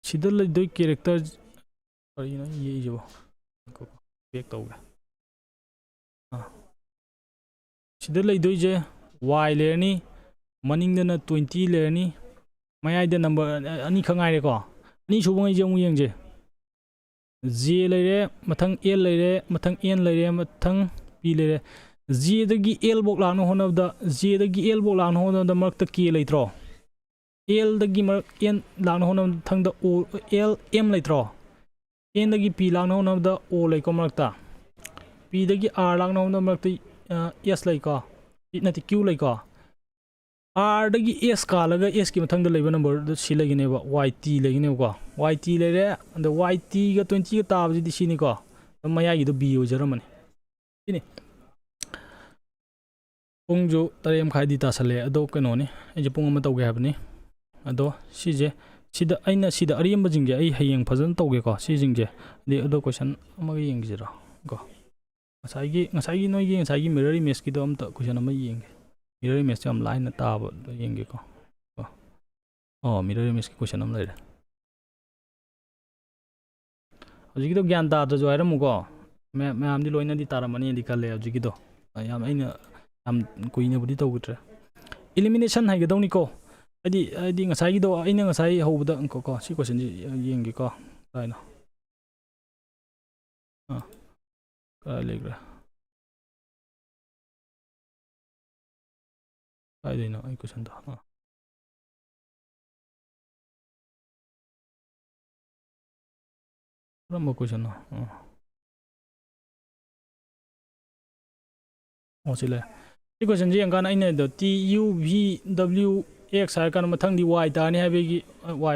Speaker 1: ꯁꯤꯗ ꯂꯩꯗꯣꯏ ꯀꯦꯔꯦꯛꯇꯔ ꯀꯔꯤꯅꯣ ꯌꯦꯛꯏꯁꯤꯕꯣ ꯕꯦꯛ ꯇꯧꯒꯦ ꯁꯤꯗ ꯂꯩꯗꯣꯏꯁꯦ Y ꯂꯩꯔꯅꯤ ꯃꯅꯤꯡꯗꯅ 20 ꯂꯩꯔꯅꯤ ꯃꯌꯥꯏꯗ ꯅꯝꯕꯔ ꯑꯅꯤꯈꯛ ꯉꯥꯏꯔꯦꯀꯣ ꯑꯅꯤꯁꯨꯕꯉꯩꯁꯦ ꯑꯃꯨꯛ ꯌꯦꯡꯁꯦ J ꯂꯩꯔꯦ ꯃꯊꯪ L ꯂꯩꯔꯦ ꯃꯊꯪ N ꯂꯩꯔꯦ ꯃꯊꯪ P ꯂꯩꯔꯦ Jꯗꯒꯤ L ꯐꯥꯎ ꯂꯥꯛꯅ ꯍꯣꯠꯅꯕꯗ ꯃꯔꯛꯇ K ꯂꯩꯇ꯭ꯔꯣ Lꯗꯒꯤ ꯃꯔꯛ N ꯂꯥꯛꯅ ꯍꯣꯠꯅꯕꯗ ꯃꯊꯪꯗ L M ꯂꯩꯇ꯭ꯔꯣ Nꯗꯒꯤ P ꯂꯥꯛꯅ ꯍꯣꯠꯅꯕꯗ O ꯂꯩꯀꯣ ꯃꯔꯛꯇ Pꯗꯒꯤ R ꯂꯥꯛꯅ ꯍꯣꯠꯅꯕꯗ ꯃꯔꯛꯇ S ꯂꯩꯀꯣ ꯅꯠꯇꯦ Q ꯂꯩꯀꯣ Rꯗꯒꯤ S ꯀꯥꯜꯂꯒ Sꯀꯤ ꯃꯊꯪꯗ ꯂꯩꯕ ꯅꯝꯕꯔꯗꯨ ꯁꯤ ꯂꯩꯒꯅꯦꯕ YT ꯂꯩꯒꯅꯦꯕꯀꯣ YT ꯂꯩꯔꯦ ꯑꯗ YTꯒ 20ꯒ ꯇꯥꯕꯁꯤꯗꯤ ꯁꯤꯅꯤꯀꯣ ꯃꯌꯥꯏꯒꯤꯗꯣ B ꯑꯣꯏꯖꯔꯝꯃꯅꯤ ꯁꯤꯅꯤ ꯄꯨꯡꯁꯨ 3:30ꯗꯤ ꯇꯥꯁꯜꯂꯦ ꯑꯗꯣ ꯀꯩꯅꯣꯅꯤ ꯑꯩꯁꯦ ꯄꯨꯡ ꯑꯃ ꯇꯧꯒꯦ ꯍꯥꯏꯕꯅꯤ ꯑꯗꯣ ꯁꯤꯗ ꯑꯩꯅ ꯁꯤꯗ ꯑꯔꯦꯝꯕꯁꯤꯡꯁꯦ ꯑꯩ ꯍꯌꯦꯡ ꯐꯖꯅ ꯇꯧꯒꯦꯀꯣ ꯁꯤꯁꯤꯡꯁꯦ ꯑꯗꯣ ꯀꯣꯏꯁꯟ ꯑꯃꯒ ꯌꯦꯡꯈꯤꯁꯤꯔꯣ ꯀꯣ ꯉꯁꯥꯏꯒꯤ ꯅꯣꯏꯒꯤ ꯉꯁꯥꯏꯒꯤ ꯃꯤꯔꯔ ꯏꯃꯦꯖꯀꯤꯗꯣ ꯑꯝꯇ ꯀꯣꯏꯁꯟ ꯑꯃ ꯌꯦꯡꯒꯦ ꯃꯤꯔꯔ ꯏꯃꯦꯖ ꯌꯥꯝ ꯂꯥꯏꯅ ꯇꯥꯕꯗꯣ ꯌꯦꯡꯒꯦꯀꯣ ꯃꯤꯔꯔ ꯏꯃꯦꯖꯀꯤ ꯀꯣꯏꯁꯟ ꯑꯃ ꯂꯩꯔꯦ ꯍꯧꯖꯤꯛꯀꯤꯗꯣ ꯒ꯭ꯌꯥꯟ ꯇꯥꯗ꯭ꯔꯁꯨ ꯍꯥꯏꯔꯝꯃꯨꯀꯣ ꯃꯌꯥꯝꯗꯤ ꯂꯣꯏꯅꯗꯤ ꯇꯥꯔꯝꯃꯅꯤꯗꯤ ꯈꯜꯂꯦ ꯍꯧꯖꯤꯛꯀꯤꯗꯣ ꯑꯩꯅ ꯌꯥꯝ ꯀꯨꯏꯅꯕꯨꯗꯤ ꯇꯧꯒꯤꯗ꯭ꯔꯦ ꯏꯂꯤꯃꯤꯅꯦꯁꯟ ꯍꯩꯒꯗꯧꯅꯤꯀꯣ ꯍꯥꯏꯗꯤ ꯉꯁꯥꯏꯒꯤꯗꯣ ꯑꯩꯅ ꯉꯁꯥꯏ ꯍꯧꯕꯗ ꯀꯣ ꯁꯤ ꯀꯣꯏꯁꯟꯁꯤ ꯌꯦꯡꯒꯦꯀꯣ ꯀꯥꯏꯅ ꯀꯥꯏ ꯂꯩꯈ꯭ꯔꯦ ꯀꯥꯏꯗꯩꯅꯣ ꯑꯩ ꯀꯣꯏꯁꯟꯗꯣ ꯀꯔꯝꯕ ꯀꯣꯏꯁꯟꯅꯣ ꯁꯤ ꯂꯩ ꯁꯤ ꯀꯣꯏꯁꯟꯁꯤ ꯌꯦꯡꯀꯥꯟꯗ ꯑꯩꯅ TUVWX ꯍꯥꯏꯔꯀꯥꯟꯗ ꯃꯊꯪꯗꯤ Y ꯇꯥꯔꯅꯤ ꯍꯥꯏꯕꯒꯤ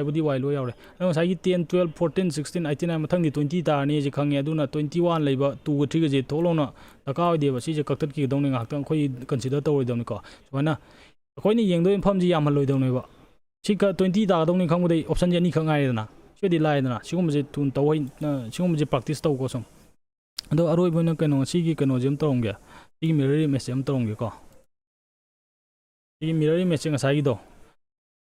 Speaker 1: Yꯕꯨꯗꯤ Y ꯂꯣꯏ ꯌꯥꯎꯔꯦ ꯑꯗꯣ ꯉꯁꯥꯏꯒꯤ 10 12 14 16 18 ꯍꯥꯏ ꯃꯊꯪꯗꯤ 20 ꯇꯥꯔꯅꯤ ꯁꯤ ꯈꯪꯉꯦ ꯑꯗꯨꯅ 21 ꯂꯩꯕ 2ꯒ 3ꯒꯁꯦ ꯊꯣꯛꯂꯥꯎꯅ ꯗꯔꯀꯥꯔ ꯑꯣꯏꯗꯦꯕ ꯁꯤꯁꯦ ꯀꯛꯊꯠꯈꯤꯒꯗꯧꯅꯤ ꯉꯥꯏꯍꯥꯛꯇꯪ ꯑꯩꯈꯣꯏ ꯀꯟꯁꯤꯗꯔ ꯇꯧꯔꯣꯏꯗꯕꯅꯤꯀꯣ ꯁꯨꯃꯥꯏꯅ ꯑꯩꯈꯣꯏꯅ ꯌꯦꯡꯗꯣꯏ ꯃꯐꯝꯁꯤ ꯌꯥꯝꯍꯜꯂꯣꯏꯗꯧꯅꯦꯕ ꯁꯤ 20 ꯇꯥꯒꯗꯧꯅꯤ ꯈꯪꯕꯗꯩ ꯑꯣꯞꯁꯟꯁꯦ ꯑꯅꯤꯈꯛ ꯉꯥꯏꯔꯦꯗꯅ ꯁꯤꯗꯤ ꯂꯥꯏꯗꯅ ꯁꯤꯒꯨꯝꯕꯁꯦ ꯁꯤꯒꯨꯝꯕꯁꯦ ꯄ꯭ꯔꯥꯛꯇꯤꯁ ꯇꯧꯀꯣ ꯁꯨꯝ ꯑꯗꯣ ꯑꯔꯣꯏꯕ ꯑꯣꯏꯅ ꯀꯩꯅꯣ ꯁꯤꯒꯤ ꯀꯩꯅꯣꯁꯦ ꯑꯃ ꯇꯧꯔꯝꯒꯦ ꯁꯤꯒꯤ ꯃꯤꯔꯔ ꯏꯃꯦꯖꯁꯦ ꯑꯃ ꯇꯧꯔꯝꯒꯦꯀꯣ ꯁꯤꯒꯤ ꯃꯤꯔꯔ ꯏꯃꯦꯖꯁꯦ ꯉꯁꯥꯏꯒꯤꯗꯣ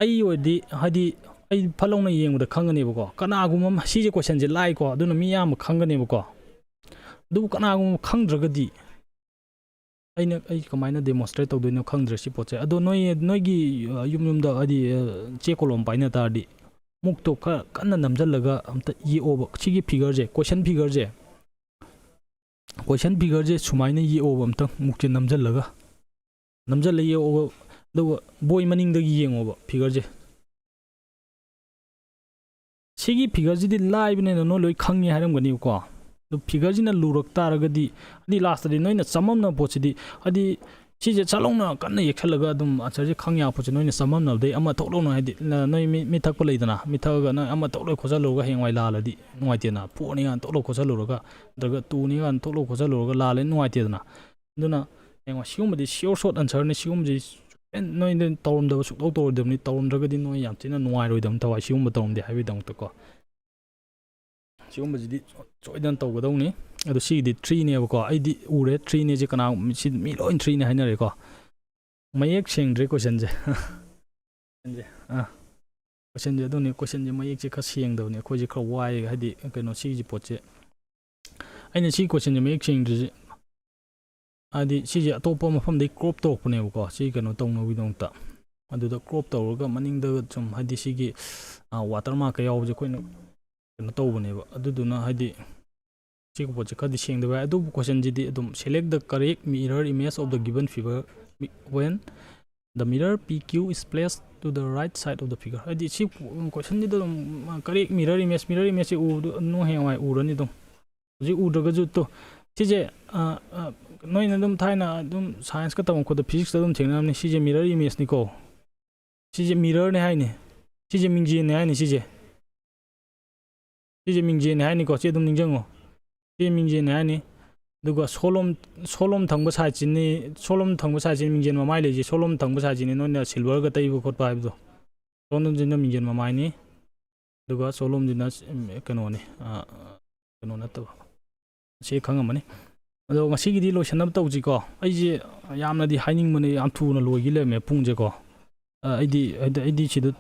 Speaker 1: ꯑꯩ ꯑꯣꯏꯔꯗꯤ ꯍꯥꯏꯗꯤ ꯑꯩ ꯐꯠꯂꯥꯎꯅ ꯌꯦꯡꯕꯗ ꯈꯪꯒꯅꯦꯕꯀꯣ ꯀꯅꯥꯒꯨꯝꯕ ꯁꯤꯁꯦ ꯀꯣꯏꯁꯟꯁꯦ ꯂꯥꯏꯀꯣ ꯑꯗꯨꯅ ꯃꯤ ꯑꯌꯥꯝꯕ ꯈꯪꯒꯅꯦꯕꯀꯣ ꯑꯗꯨꯕꯨ ꯀꯅꯥꯒꯨꯝꯕ ꯈꯪꯗ꯭ꯔꯒꯗꯤ ꯑꯩ ꯀꯃꯥꯏꯅ ꯗꯦꯃꯣꯟꯁꯇ꯭ꯔꯦꯠ ꯇꯧꯗꯣꯏꯅꯣ ꯈꯪꯗ꯭ꯔꯦ ꯁꯤ ꯄꯣꯠꯁꯦ ꯑꯗꯣ ꯅꯣꯏꯒꯤ ꯌꯨꯝꯗ ꯍꯥꯏꯗꯤ ꯆꯦ ꯀꯣꯂꯣꯝ ꯄꯥꯏꯅ ꯇꯥꯔꯗꯤ ꯃꯨꯛꯇꯣ ꯈꯔ ꯀꯟꯅ ꯅꯝꯁꯤꯜꯂꯒ ꯑꯝꯇ ꯌꯦꯛꯑꯣꯕ ꯁꯤꯒꯤ ꯐꯤꯒꯔꯁꯦ ꯀꯣꯏꯁꯟ ꯐꯤꯒꯔꯁꯦ क्वेश्चन फिगर जे सुमाइना येओब अमतंग मुक्चे नमजल्लगा नमजल्ल येओब अदुगा बोय मनिंगदगी येंगोब फिगर जे सिगी फिगर जिदि लाइबने नो लोय खंगे हारमगनी को दु फिगर जिना लुरक तारगदी अदि लास्ट दि नोइना सममना पोचिदि अदि सिजे चलौना कन्ना येखलगा अदुम आंसर जे खंया पोच नोइना सममना दे अमा थोकलोना हादि नोइ मि थकप लेदना मि थगा न अमा थोकलो खोजलोगा हेंवाइ लालदि नुवाइतेना फोनि गान थोकलो खोजलोगा दगा तुनि गान थोकलो खोजलोगा लाले नुवाइतेदना दुना हेंवा सिगुमदि श्योर शॉर्ट आंसर ने सिगुमदि नोइ तौरमदब सुक्तौ तौरदबनि तौरमद्रगदि नोइ याम थिना नुवाइरोइदम तवाइ सिगुम तौरमदि हाइबिदमतको सिगुमबजिदि सोइदन तौगदौनि अदु सिगदि 3 नेबको आइदि उरे 3 ने जे कना सि मि लोइन 3 ने हाइनरेको मयेक सेंग्रे क्वेश्चन जे क्वेश्चन जे दुनि क्वेश्चन जे मयेक जे ख सेंगदौनि खोइ जे ख वाइ हाइदि कनो सिगि पोचे आइना सि क्वेश्चन जे मयेक सेंग्रे आदि सिजे अतोपा मफमदि क्रॉप तौरपनेबको सि कनो तौनविदोंता अदुदा क्रॉप तौरगा मनिंगदा जुम हाइदि सिगि वाटरमार्क यावजे खोइना कनो तौबनेबा अदुदुना हाइदि सिगु पोचे खदि सेंगदबा अदु क्वेश्चन जिदि अदुम select the correct mirror image of the given figure when the mirror PQ is placed to the right side of the figure हाइदि सि क्वेश्चन जिदि करेक्ट मिरर इमेज उ नो हेवाइ उरनि दो जि उद्रगजु तो सिजे नोइ नदम थाइना अदुम साइंस का तम खोद फिजिक्स अदुम थेंगनामनि सिजे मिरर इमेज निको सिजे mirror ने हाइने सिजे मिंजे ने हाइने सिजे मिंजे ने हाइने को सि अदुम निंजंगो सि मिंजे ने हाइने दुगा सोलोम थंगबा साइचिनि मिंजे ममाइ लेजे सोलोम थंगबा साइचिनि नोइना सिल्वर गा तैबो खोटबा हाइबदो सोलोम जिना मिंजे ममाइनि दुगा सोलोम जिना कनोने कनो नतो सि खंगमनि अदो ngasiगidi लोइसनब तौजिको आइजे यामनादि हाइनिंगमने याम थुना लोइगि लेमे पुंजेको आइदि सिदु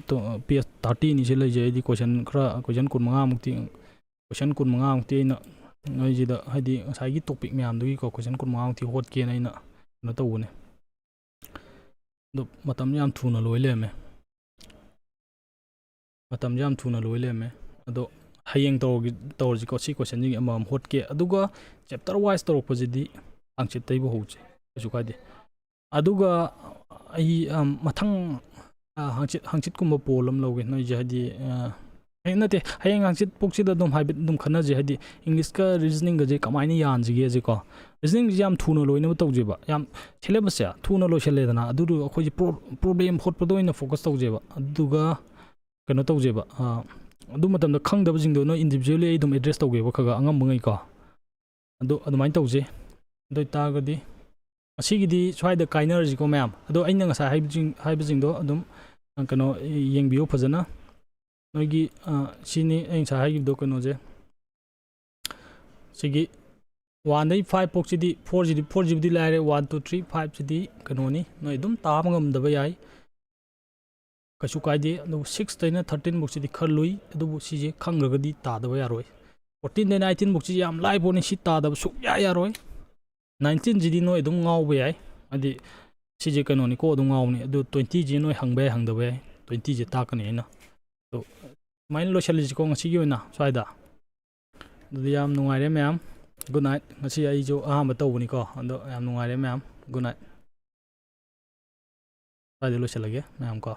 Speaker 1: तो पेज 30 नि से लेजे आइदि क्वेश्चन 15 मुक्ति क्वेश्चन 15 मुक्ति न नोइजिदा हाइदि साइगी टॉपिक म्यामदुगी को क्वेश्चन 15 मुक्ति होटके नैना न तौबने दो मतम याम थुना लोइ लेमे अदो hayeng tawrjiko si question ji amam hotke aduga chapter wise tawrpajidi angchit taibo hoje asu kade aduga ai mathang hangchit kumba polam loge noi jadi nate hayeng hangchit pokchida dum haibit dum khana je hadi english ka reasoning ga je kamaini yan jige je ko reasoning jam thuna loina tawjeba yam syllabus ya thuna lo seledana adu akhoi problem hotpado ina focus tawjeba aduga kano tawjeba अदु मतम खंगदब जिंग दो no individually एकदम address तौगे बखगा अंगम मंगै को अदु अदुमाइन तौजे दoi तागदि असिगिदि स्वाइदा काइनर जिको ma'am अदु अइना ngasa हाइबजिंग दो अदुम कनो येंगबियो फजना नोगी सिनि अइन सा हाइब दो कनो जे सिगी 1 dai 5 पोक्सिदि 4 जिबदि लाइरे 1 2 3 5 सिदि कनोनी नोइ दुम ताम ngam याई कछु कायदे अदु 6 तैना 13 बुक्सिदि खरलुई अदु सिजे खंगरगदि तादबा यारोय 14 दे 19 बुक्सि याम लाइबोनि सि तादबा सुक यारोय 19 जिदि नोय दुम ngaवबे याय अदि सिजे कनोनि को दुम ngaवनि अदु 20 जि नोय हंगबे हंगदबे 20 जे ताकनि हैना तो माइन लोशलि को ngasi ओइना स्वाइदा अदु याम नुंगाइरे ma'am good night ngasi ai जो अहाम तौबनि को अदु याम नुंगाइरे मैम गुड नाइट स्वाइदा लोशलगे मैम को